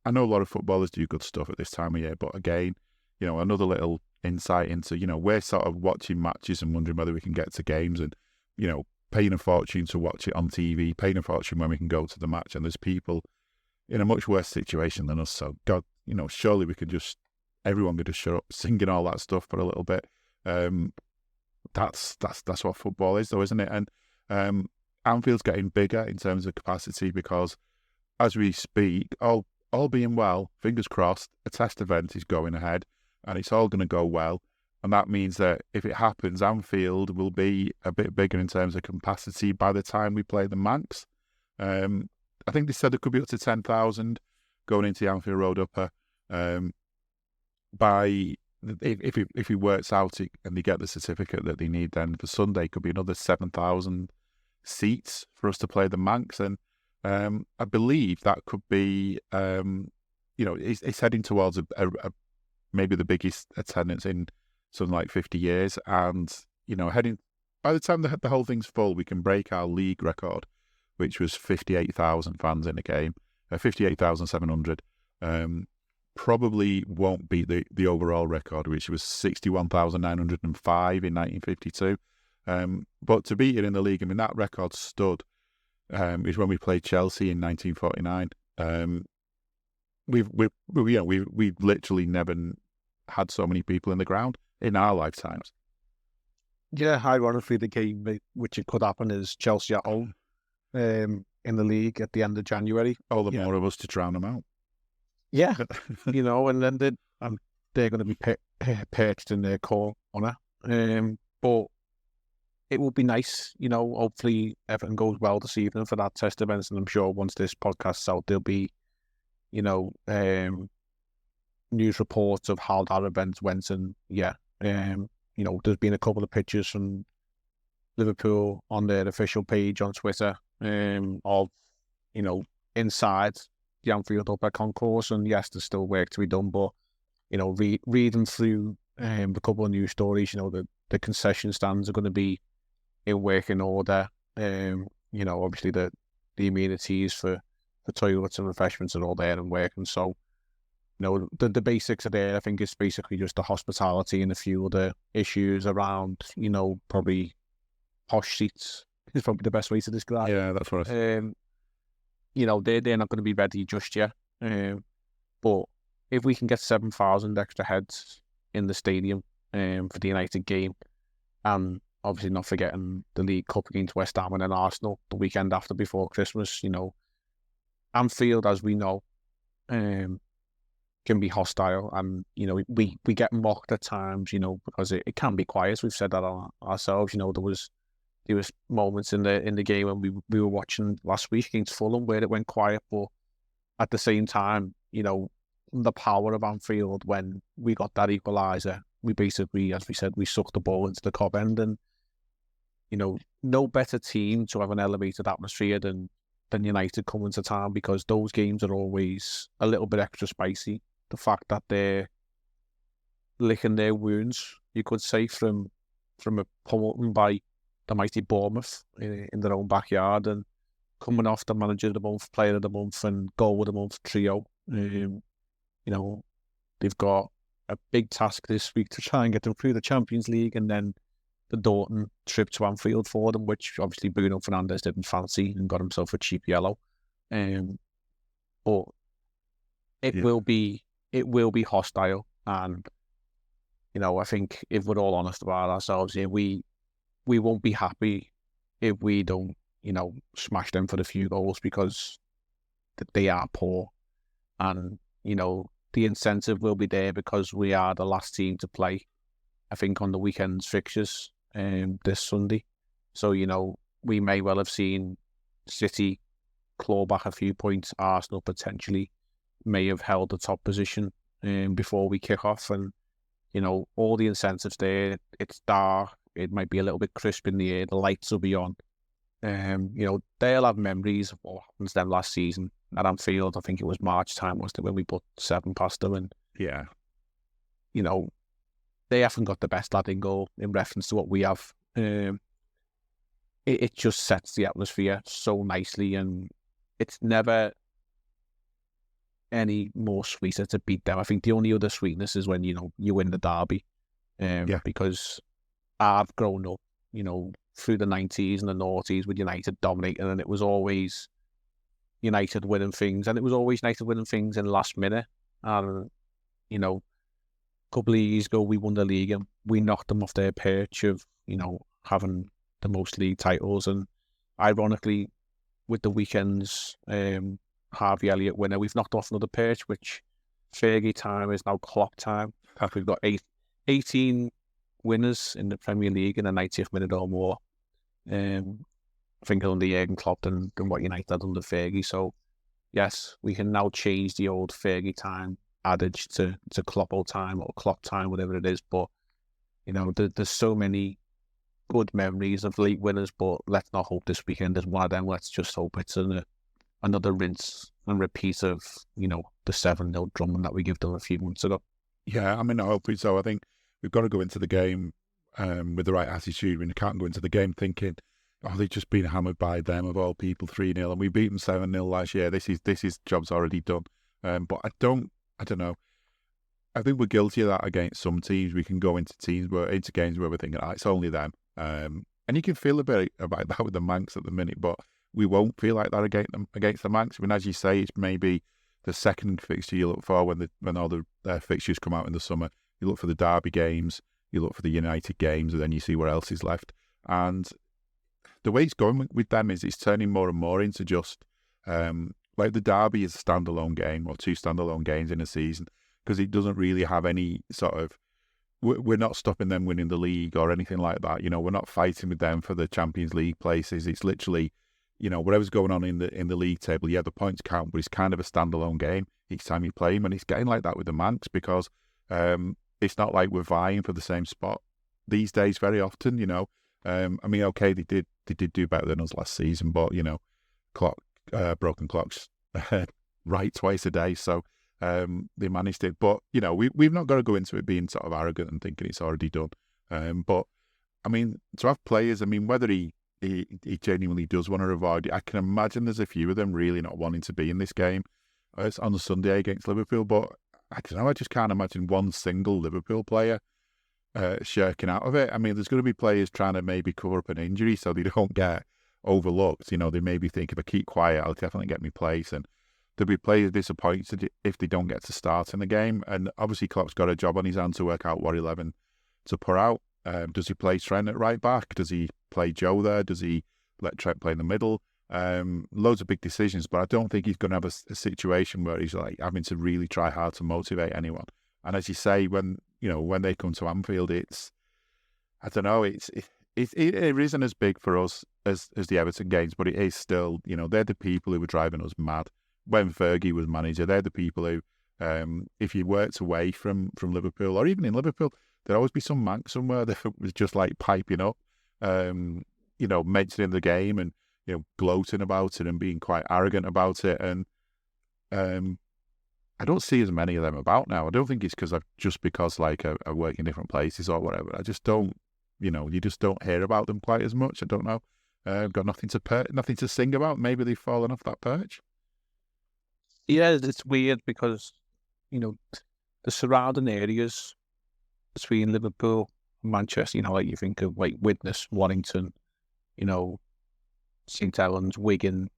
I know a lot of footballers do good stuff at this time of year, but again, another little insight into, we're sort of watching matches and wondering whether we can get to games and, paying a fortune to watch it on TV, paying a fortune when we can go to the match. And there's people in a much worse situation than us. So God, surely we could everyone could just shut up singing all that stuff for a little bit. That's what football is, though, isn't it? And Anfield's getting bigger in terms of capacity because, as we speak, all being well, fingers crossed, a test event is going ahead, and it's all going to go well. And that means that if it happens, Anfield will be a bit bigger in terms of capacity by the time we play the Manx. I think they said there could be up to 10,000 going into the Anfield Road Upper. If he works out and they get the certificate that they need, then for Sunday could be another 7,000 seats for us to play the Manx. And I believe that could be, it's heading towards maybe the biggest attendance in something like 50 years. And, heading by the time the whole thing's full, we can break our league record, which was 58,000 fans in a game, 58,700. Probably won't beat the overall record, which was 61,905 in 1952. But to beat it in the league, I mean, that record stood. Is when we played Chelsea in 1949. We've literally never had so many people in the ground in our lifetimes. Yeah, ironically, the game which it could happen is Chelsea at home in the league at the end of January. All the more of us to drown them out. Yeah, and then they're going to be perched in their corner. But it would be nice, hopefully everything goes well this evening for that test event. And I'm sure once this podcast's out, there'll be, news reports of how that event went. And there's been a couple of pictures from Liverpool on their official page on Twitter of, inside the Anfield Upper Concourse. And yes, there's still work to be done, but, reading through the couple of news stories, the concession stands are going to be in working order. Obviously the amenities for toilets and refreshments are all there and working. So, the basics are there. I think it's basically just the hospitality and a few other issues around, probably posh seats is probably the best way to describe it. Yeah, that's what I think. They're not going to be ready just yet. But if we can get 7,000 extra heads in the stadium for the United game, and obviously not forgetting the League Cup against West Ham and then Arsenal the weekend after before Christmas, Anfield, as we know, can be hostile, and we get mocked at times, because it can be quiet. We've said that ourselves. There was moments in the game when we were watching last week against Fulham where it went quiet, but at the same time, the power of Anfield when we got that equaliser, we basically, as we said, we sucked the ball into the Cobb end, and no better team to have an elevated atmosphere than United coming to town, because those games are always a little bit extra spicy. The fact that they're licking their wounds, you could say, from a pummeling by the mighty Bournemouth in their own backyard, and coming off the manager of the month, player of the month, and goal of the month trio. They've got a big task this week to try and get them through the Champions League, and then the Dortmund trip to Anfield for them, which obviously Bruno Fernandes didn't fancy and got himself a cheap yellow. But it will be hostile, and I think if we're all honest about ourselves here, we won't be happy if we don't smash them for a few goals, because they are poor, and the incentive will be there because we are the last team to play, I think, on the weekend's fixtures this Sunday. So, we may well have seen City claw back a few points. Arsenal potentially may have held the top position before we kick off. And, all the incentives there. It's dark. It might be a little bit crisp in the air. The lights will be on. They'll have memories of what happened to them last season at Anfield. I think it was March time, wasn't it, when we put 7 past them. And, yeah, they haven't got the best lad in goal in reference to what we have. It just sets the atmosphere so nicely, and it's never any more sweeter to beat them. I think the only other sweetness is when, you win the derby. Because I've grown up, through the 90s and the noughties with United dominating, and it was always United winning things, and it was always United winning things in the last minute. And, a couple of years ago, we won the league and we knocked them off their perch of, having the most league titles. And ironically, with the weekend's Harvey Elliott winner, we've knocked off another perch, which Fergie time is now Klopp time. We've got 18 winners in the Premier League in the 90th minute or more. I think under Jurgen Klopp than what United had under Fergie. So, yes, we can now change the old Fergie time adage to Kloppo time or Klopp time, whatever it is. But, there's so many good memories of league winners, but let's not hope this weekend is one of them. Let's just hope it's a another rinse and repeat of, the 7-0 drumming that we gave them a few months ago. Yeah, I mean, I hope so. I think we've got to go into the game with the right attitude. We can't go into the game thinking, oh, they've just been hammered by them, of all people, 3-0, and we beat them 7-0 last year. This is job's already done. But I don't know. I think we're guilty of that against some teams. We can go into games where we're thinking, it's only them. And you can feel a bit about that with the Manx at the minute, but we won't feel like that against the Manx. I mean, as you say, it's maybe the second fixture you look for when all the fixtures come out in the summer. You look for the Derby games, you look for the United games, and then you see where else is left. And the way it's going with them is it's turning more and more into just like the Derby is a standalone game or 2 standalone games in a season, because it doesn't really have any sort of, we're not stopping them winning the league or anything like that. We're not fighting with them for the Champions League places. It's literally, whatever's going on in the league table, the points count, but it's kind of a standalone game each time you play them. And it's getting like that with the Manx, because it's not like we're vying for the same spot these days very often, I mean, okay, they did do better than us last season, but, broken clocks right twice a day, so they managed it. But, we've not got to go into it being sort of arrogant and thinking it's already done. But, I mean, to have players, I mean, whether he genuinely does want to avoid it, I can imagine there's a few of them really not wanting to be in this game. It's on the Sunday against Liverpool, but I don't know, I just can't imagine one single Liverpool player shirking out of it. I mean, there's going to be players trying to maybe cover up an injury so they don't get overlooked. They maybe think, if I keep quiet, I'll definitely get my place. And there'll be players disappointed if they don't get to start in the game. And obviously, Klopp's got a job on his hands to work out what 11 to put out. Does he play Trent at right back? Does he play Joe there? Does he let Trent play in the middle? Loads of big decisions, but I don't think he's going to have a situation where he's like having to really try hard to motivate anyone. And as you say, when they come to Anfield, it's, I don't know, it isn't as big for us as the Everton games, but it is still, they're the people who were driving us mad when Fergie was manager. They're the people who, if you worked away from Liverpool, or even in Liverpool, there'd always be some Manx somewhere that was just like piping up, mentioning the game and gloating about it and being quite arrogant about it. And I don't see as many of them about now. I don't think it's because like I work in different places or whatever. I just don't, you just don't hear about them quite as much. I don't know. Got nothing to sing about. Maybe they've fallen off that perch. Yeah, it's weird because, the surrounding areas between Liverpool and Manchester, like you think of like Widnes, Warrington, St Helens, Wigan,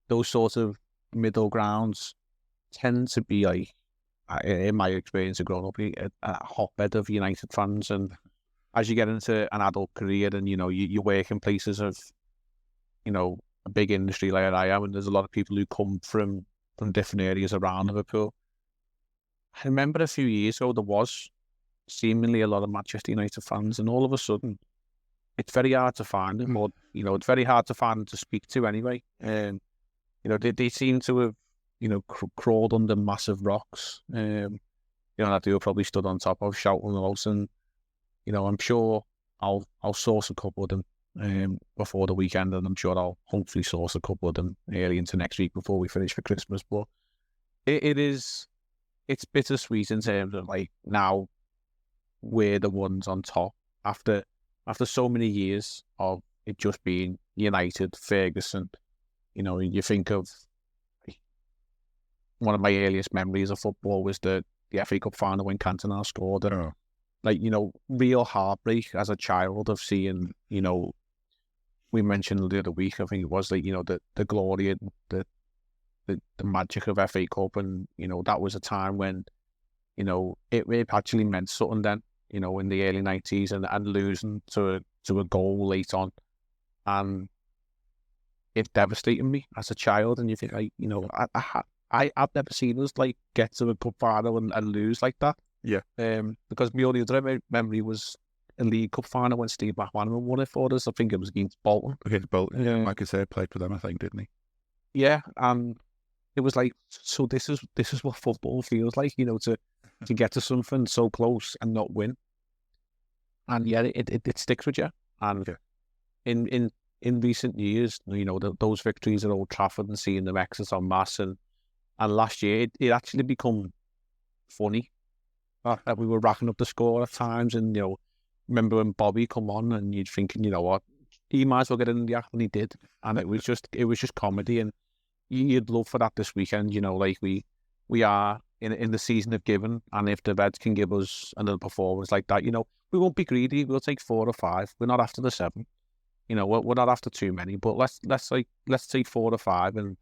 those sorts of middle grounds tend to be like, in my experience of growing up, a hotbed of United fans. And as you get into an adult career and, you work in places of, a big industry like I am, and there's a lot of people who come from different areas around Liverpool. I remember a few years ago, there was seemingly a lot of Manchester United fans, and all of a sudden, it's very hard to find them, or, it's very hard to find them to speak to anyway. They seem to have, crawled under massive rocks, that they were probably stood on top of, shouting out. And, I'm sure I'll source a couple of them before the weekend, and I'm sure I'll hopefully source a couple of them early into next week before we finish for Christmas. But it's bittersweet in terms of like, now we're the ones on top after so many years of it just being United, Ferguson. You think of one of my earliest memories of football was the FA Cup final when Cantona scored. And, real heartbreak as a child of seeing, we mentioned the other week, I think it was like, the glory and the magic of FA Cup. And, that was a time when, it actually meant something then, in the early 90s, and losing to a goal late on. And it devastated me as a child. And you think, like, I've never seen us like get to a cup final and lose like that. Yeah. Because my only other memory was a League Cup final when Steve McManaman won it for us. I think it was against Bolton. Yeah. Like I said, played for them, I think, didn't he? Yeah, and it was like, so this is what football feels like, to get to something so close and not win. And yeah, it sticks with you. And in in recent years, those victories at Old Trafford and seeing them exit en masse, and last year it actually become funny that we were racking up the score at times, and remember when Bobby come on and you'd thinking, you know what, he might as well get in the act, and he did, and it was just comedy, and you'd love for that this weekend. Like we are in the season of giving, and if the Reds can give us another performance like that, we won't be greedy. We'll take 4 or 5. We're not after the 7. We're not after too many, but let's take 4 or 5 and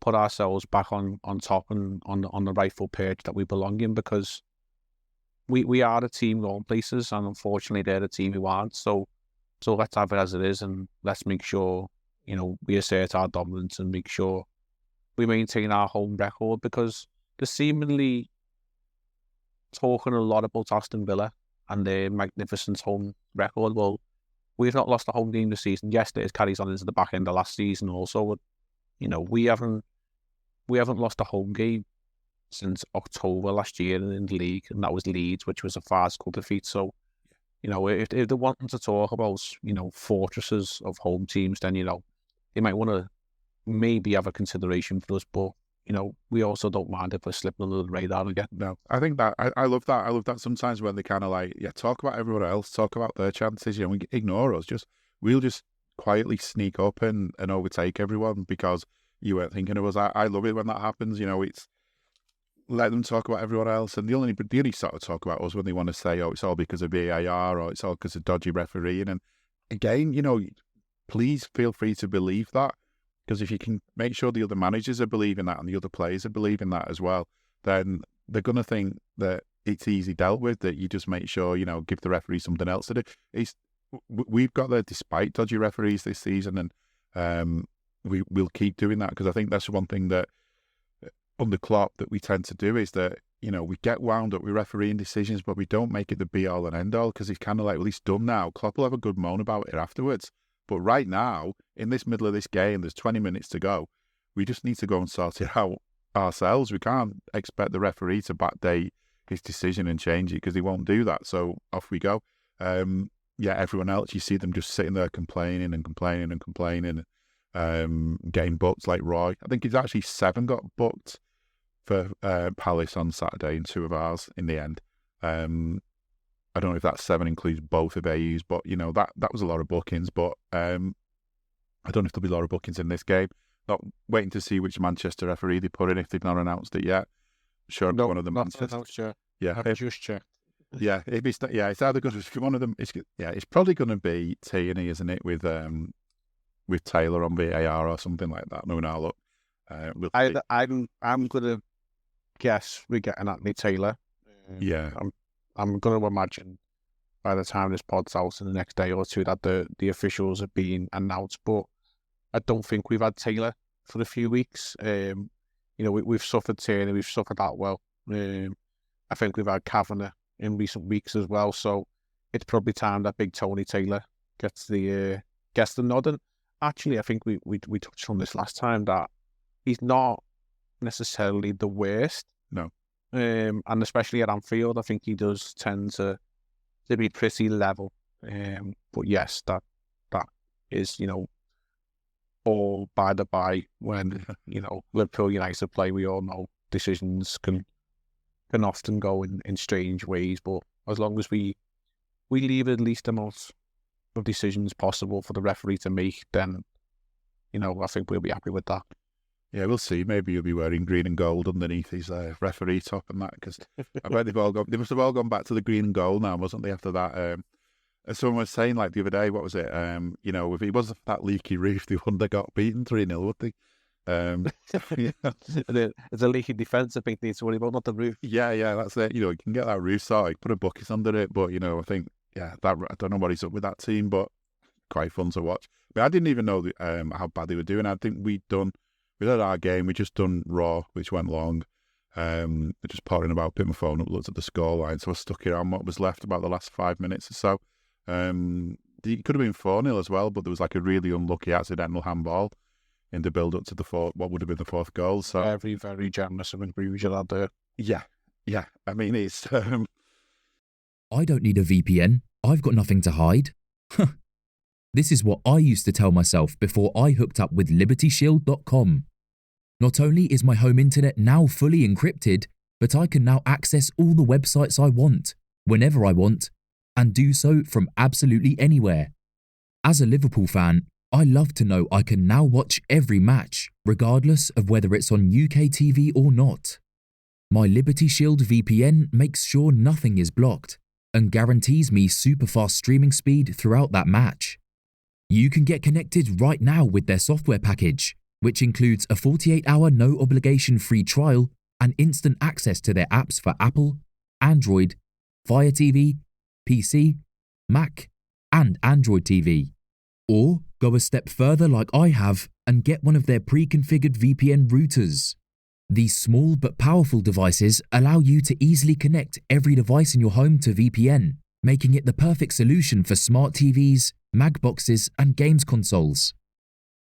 put ourselves back on top and on the rightful perch that we belong in, because we are the team going places, and unfortunately they're the team who aren't. So let's have it as it is, and let's make sure we assert our dominance and make sure we maintain our home record, because they're seemingly talking a lot about Aston Villa and their magnificent home record. Well, we've not lost a home game this season. Yes, it carries on into the back end of last season also, but we haven't lost a home game since October last year in the league, and that was Leeds, which was a farcical defeat. So, if they're wanting to talk about fortresses of home teams, then they might want to maybe have a consideration for us. But we also don't mind if we're slipping under the radar again. No, I think that I love that. I love that sometimes when they kind of talk about everyone else, talk about their chances. We ignore us. We'll just quietly sneak up and overtake everyone because you weren't thinking of us. I love it when that happens. It's let them talk about everyone else, and the only sort of talk about us when they want to say, oh, it's all because of VAR or it's all because of dodgy refereeing. And again, please feel free to believe that, because if you can make sure the other managers are believing that and the other players are believing that as well, then they're going to think that it's easy dealt with, that you just make sure, give the referee something else to do. We've got there despite dodgy referees this season, and we'll keep doing that, because I think that's one thing that under Klopp that we tend to do is that, we get wound up with refereeing decisions, but we don't make it the be-all and end-all, because it's kind of like, well, it's done now. Klopp will have a good moan about it afterwards. But right now, in this middle of this game, there's 20 minutes to go. We just need to go and sort it out ourselves. We can't expect the referee to backdate his decision and change it, because he won't do that. So off we go. Everyone else, you see them just sitting there complaining, getting booked like Roy. I think he's actually 7 got booked for Palace on Saturday and 2 of ours in the end. I don't know if that 7 includes both of AU's, but that was a lot of bookings. But I don't know if there'll be a lot of bookings in this game. Not waiting to see which Manchester referee they put in, if they've not announced it yet. Sure, one of them. Not announced yet. Yeah, I've just checked. Yeah, it's either going to be one of them. It's probably going to be Tierney, isn't it, with Taylor on VAR or something like that. No, now look, I'm gonna guess we're getting Anthony Taylor. Yeah, I'm going to imagine by the time this pod's out in the next day or two that the officials have been announced, but I don't think we've had Taylor for a few weeks. We've suffered Taylor, we've suffered Atwell. I think we've had Kavanagh in recent weeks as well, so it's probably time that big Tony Taylor gets the nod. And actually, I think we touched on this last time, that he's not necessarily the worst. No. And especially at Anfield, I think he does tend to be pretty level. But yes, that is, all by the by when, Liverpool United play. We all know decisions can often go in strange ways, but as long as we leave at least the most of decisions possible for the referee to make, then, I think we'll be happy with that. Yeah, we'll see. Maybe he'll be wearing green and gold underneath his referee top and that, because I bet they must have all gone back to the green and gold now, wasn't they, after that? As someone was saying, like, the other day, what was it? If it wasn't that leaky roof, they wouldn't have got beaten 3-0, would they? It's a leaky defence, I think, needs to worry about, not the roof. Yeah, that's it. You can get that roof sorted, put a bucket under it, but, I think, I don't know what he's up with that team, but quite fun to watch. But I didn't even know how bad they were doing. I think we had our game, we just done Raw, which went long. Just potting about, picked my phone up, looked at the scoreline, so I stuck it on what was left, about the last 5 minutes or so. It could have been 4-0 as well, but there was like a really unlucky accidental handball in the build-up to what would have been the 4th goal. So very, very generous of Bruges out there. Yeah. I mean, it's... I don't need a VPN. I've got nothing to hide. This is what I used to tell myself before I hooked up with LibertyShield.com. Not only is my home internet now fully encrypted, but I can now access all the websites I want, whenever I want, and do so from absolutely anywhere. As a Liverpool fan, I love to know I can now watch every match, regardless of whether it's on UK TV or not. My Liberty Shield VPN makes sure nothing is blocked and guarantees me super fast streaming speed throughout that match. You can get connected right now with their software package, which includes a 48-hour no-obligation free trial and instant access to their apps for Apple, Android, Fire TV, PC, Mac, and Android TV. Or go a step further like I have and get one of their pre-configured VPN routers. These small but powerful devices allow you to easily connect every device in your home to VPN, making it the perfect solution for smart TVs, mag boxes, and games consoles.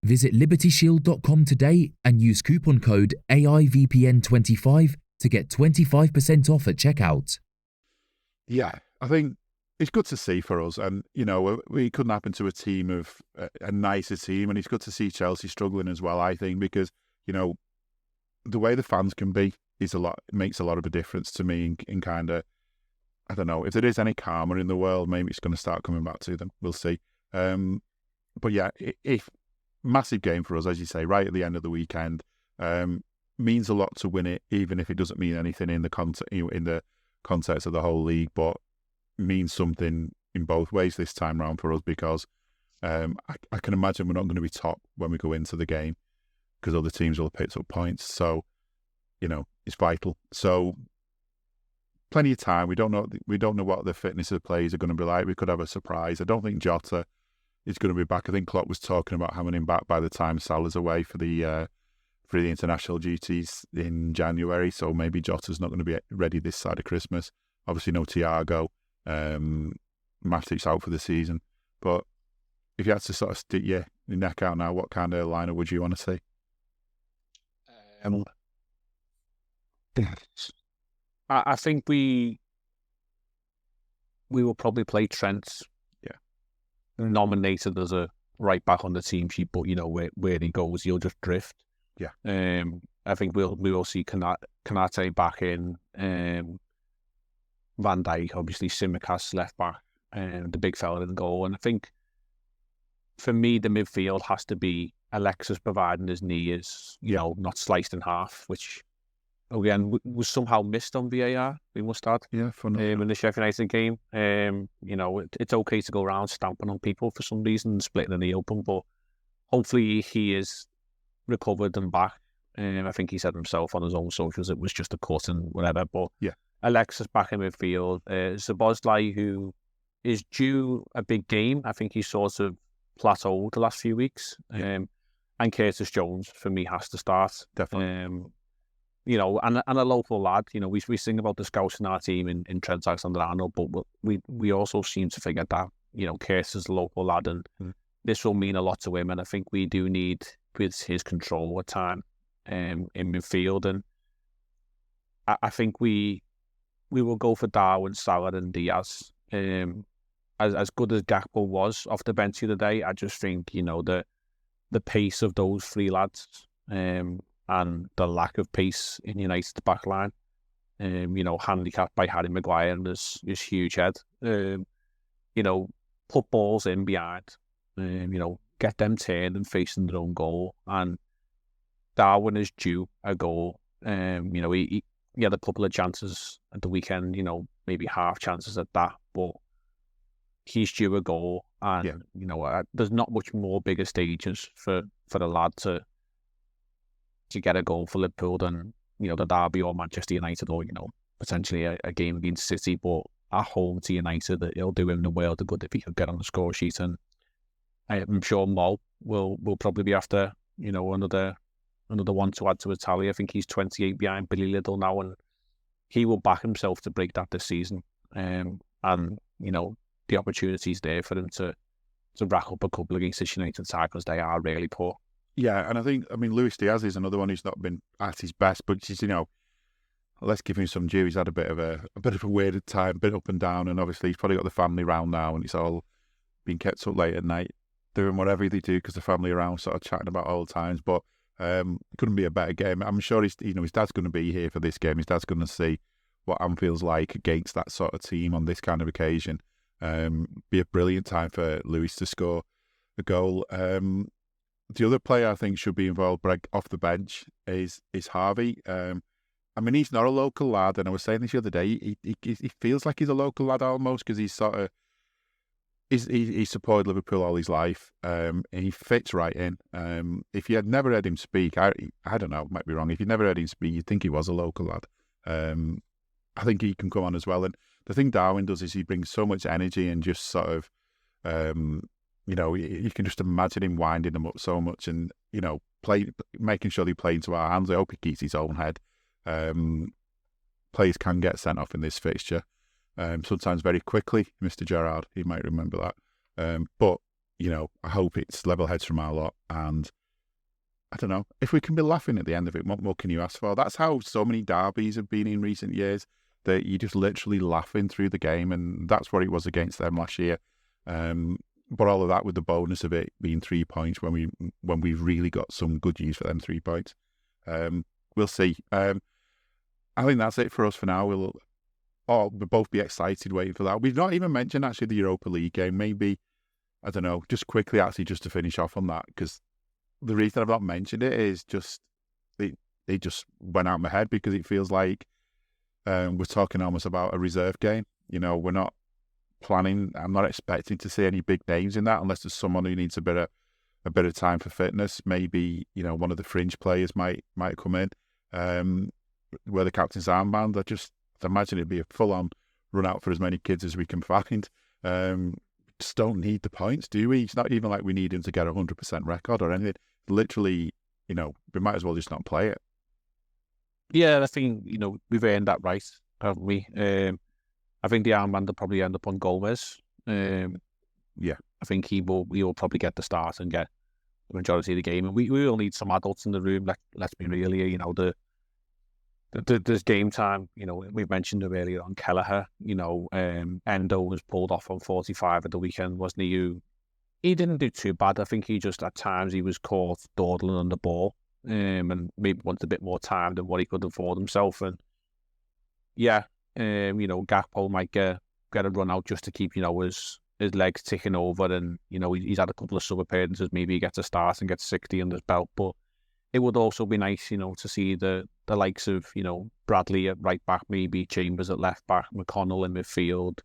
Visit LibertyShield.com today and use coupon code AIVPN25 to get 25% off at checkout. Yeah, I think it's good to see for us. And, you know, we couldn't happen to a team of a nicer team. And it's good to see Chelsea struggling as well, I think, because, you know, the way the fans can be is it makes a lot of a difference to me in kind of, I don't know, if there is any karma in the world, maybe it's going to start coming back to them. We'll see. But yeah, if massive game for us, as you say, right at the end of the weekend, means a lot to win it, even if it doesn't mean anything in the context of the whole league, but means something in both ways this time round for us, because I can imagine we're not going to be top when we go into the game because other teams will have picked up points. So, you know, it's vital. So plenty of time. We don't know what the fitness of the players are going to be like. We could have a surprise. I don't think Jota is going to be back. I think Klopp was talking about having him back by the time Salah's away for the international duties in January. So maybe Jota's not going to be ready this side of Christmas. Obviously, no Thiago. Matic's out for the season. But if you had to sort of stick your neck out now, what kind of lineup would you want to see? I think we will probably play Trent. Yeah. Nominated as a right back on the team sheet, but you know where he goes, he'll just drift. Yeah. I think we will see Kanate back in. Van Dijk, obviously Tsimikas left back, the big fella in goal. And I think for me, the midfield has to be Alexis, providing his knee is, you know, not sliced in half, which again was somehow missed on VAR. We must add. Yeah, fun. In the Sheffield United game, you know, it's okay to go around stamping on people for some reason and splitting the knee open, but hopefully he is recovered and back. I think he said himself on his own socials it was just a cut and whatever. But yeah, Alexis back in midfield. Szoboszlai, who is due a big game. I think he's sort of plateaued the last few weeks. Yeah. And Curtis Jones, for me, has to start. Definitely. You know, and a local lad. You know, we sing about the Scouser in our team in Trent Alexander-Arnold, but we also seem to forget that, you know, Curtis is a local lad, and this will mean a lot to him. And I think we do need, with his control at time in midfield, and I think we will go for Darwin, Salah, and Diaz. As good as Gakpo was off the bench the other day, I just think, you know, the pace of those three lads, and the lack of pace in United's backline, you know, handicapped by Harry Maguire and his huge head. You know, put balls in behind, you know, get them turned and facing their own goal. And Darwin is due a goal. You know, he had a couple of chances at the weekend, you know, maybe half chances at that, but he's due a goal. And, you know, there's not much more bigger stages for the lad to get a goal for Liverpool than, you know, the derby or Manchester United, or, you know, potentially a game against City. But at home to United, it'll do him the world of good if he could get on the score sheet. And I'm sure Mo will probably be after, you know, another one to add to his tally. I think he's 28 behind Billy Liddell now, and he will back himself to break that this season. And, you know, the opportunity's there for him to rack up a couple against this United side, because they are really poor. Yeah, and I mean, Luis Diaz is another one who's not been at his best, but he's, you know, let's give him some due. He's had a bit of a weird time, a bit up and down, and obviously he's probably got the family round now, and it's all been kept up late at night. doing whatever they do because the family around, sort of chatting about old times. But it couldn't be a better game. I'm sure his dad's going to be here for this game. His dad's going to see what Anfield's like against that sort of team on this kind of occasion. Be a brilliant time for Lewis to score a goal. The other player I think should be involved, but off the bench, is Harvey. I mean, he's not a local lad, and I was saying this the other day. He feels like he's a local lad almost because he's supported Liverpool all his life, and he fits right in. If you had never heard him speak, I don't know, might be wrong. If you never heard him speak, you'd think he was a local lad. I think he can come on as well. And the thing Darwin does is he brings so much energy and just sort of, you can just imagine him winding them up so much and, making sure they play into our hands. I hope he keeps his own head. Players can get sent off in this fixture, sometimes very quickly. Mr. Gerrard, he might remember that. But, I hope it's level heads from our lot. And I don't know, if we can be laughing at the end of it, what more can you ask for? That's how so many derbies have been in recent years, that you're just literally laughing through the game, and that's what it was against them last year. But all of that with the bonus of it being 3 points when we've really got some good use for them 3 points. We'll see. I think that's it for us for now. We'll both be excited waiting for that. We've not even mentioned actually the Europa League game. Maybe, I don't know, just quickly actually just to finish off on that, because the reason I've not mentioned it is just it just went out of my head because it feels like we're talking almost about a reserve game. We're not planning. I'm not expecting to see any big names in that unless there's someone who needs a bit of time for fitness. Maybe one of the fringe players might come in. Wear the captain's armband. I imagine it'd be a full-on run out for as many kids as we can find. Just don't need the points, do we? It's not even like we need him to get a 100% record or anything. Literally, we might as well just not play it. Yeah, I think, we've earned that right, haven't we? I think the armband will probably end up on Gomez. Yeah. I think he will probably get the start and get the majority of the game. And we will need some adults in the room. Let's be real here. There's game time. We've mentioned it earlier on Kelleher. Endo was pulled off on 45 at the weekend, wasn't he? He didn't do too bad. I think he just, at times, he was caught dawdling on the ball. And maybe wanted a bit more time than what he could afford himself. And yeah, Gakpo might get a run out just to keep, his legs ticking over. And, he's had a couple of sub appearances. Maybe he gets a start and gets 60 under his belt. But it would also be nice, to see the likes of, Bradley at right back, maybe Chambers at left back, McConnell in midfield,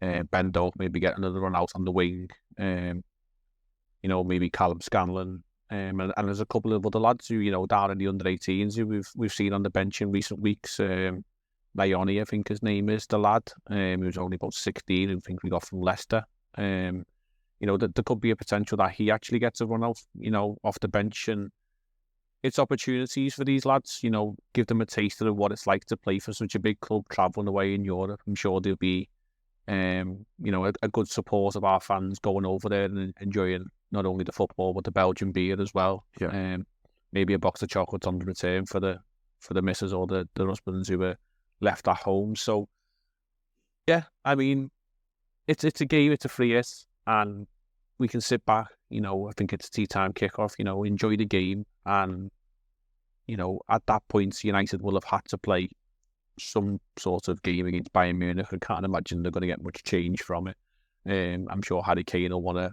Bendo maybe get another run out on the wing, maybe Callum Scanlon. And there's a couple of other lads who, down in the under-18s who we've seen on the bench in recent weeks. Mayoni, I think his name is, the lad, who's only about 16, who I think we got from Leicester. There could be a potential that he actually gets a run out, off the bench. And it's opportunities for these lads, give them a taste of what it's like to play for such a big club travelling away in Europe. I'm sure there'll be, a good support of our fans going over there and enjoying not only the football but the Belgian beer as well. Yeah. Maybe a box of chocolates on the return for the missus or the husbands who were left at home. So yeah, I mean, it's a game, it's a free hit, and we can sit back. I think it's tea time kickoff. Enjoy the game, and at that point, United will have had to play some sort of game against Bayern Munich. I can't imagine they're going to get much change from it. I'm sure Harry Kane will want to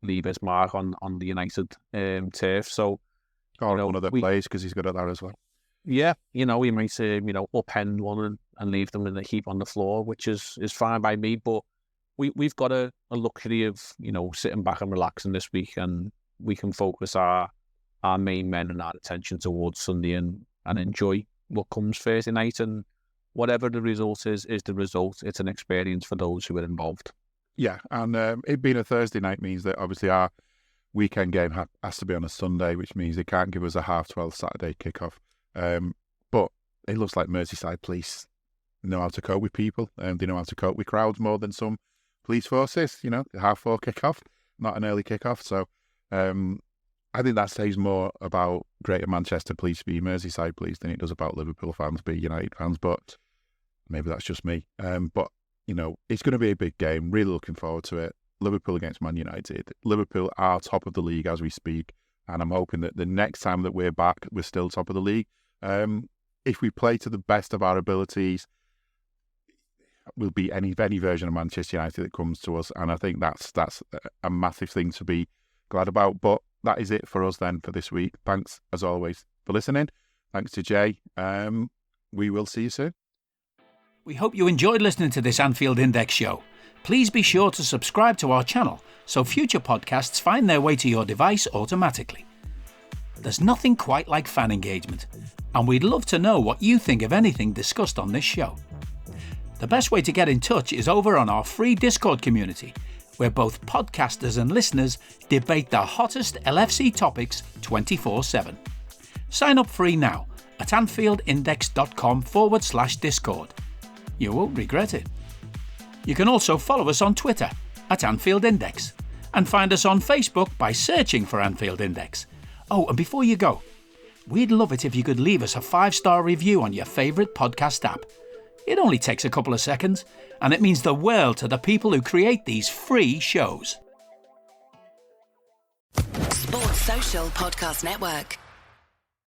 leave his mark on the United turf. So, or one of the players, because he's good at that as well. Yeah, he might say, upend one and leave them in a heap on the floor, which is fine by me. But we've got a luxury of, sitting back and relaxing this week, and we can focus our main men and our attention towards Sunday and enjoy what comes Thursday night. And whatever the result is the result. It's an experience for those who are involved. Yeah, and it being a Thursday night means that obviously our weekend game has to be on a Sunday, which means they can't give us a 12:30 Saturday kickoff. But it looks like Merseyside police know how to cope with people. They know how to cope with crowds more than some police forces. 4:30 kickoff, not an early kickoff. So I think that says more about Greater Manchester police be Merseyside police than it does about Liverpool fans be United fans. But maybe that's just me. But it's going to be a big game. Really looking forward to it. Liverpool against Man United. Liverpool are top of the league as we speak, and I'm hoping that the next time that we're back, we're still top of the league. If we play to the best of our abilities, we'll beat any version of Manchester United that comes to us, and I think that's a massive thing to be glad about. But that is it for us then for this week. Thanks, as always, for listening. Thanks to Jay. We will see you soon. We hope you enjoyed listening to this Anfield Index show. Please be sure to subscribe to our channel so future podcasts find their way to your device automatically. There's nothing quite like fan engagement, and we'd love to know what you think of anything discussed on this show. The best way to get in touch is over on our free Discord community, where both podcasters and listeners debate the hottest LFC topics 24/7. Sign up free now at anfieldindex.com/Discord. You won't regret it. You can also follow us on Twitter at Anfield Index and find us on Facebook by searching for Anfield Index. Oh, and before you go, we'd love it if you could leave us a 5-star review on your favourite podcast app. It only takes a couple of seconds, and it means the world to the people who create these free shows. Sports Social Podcast Network.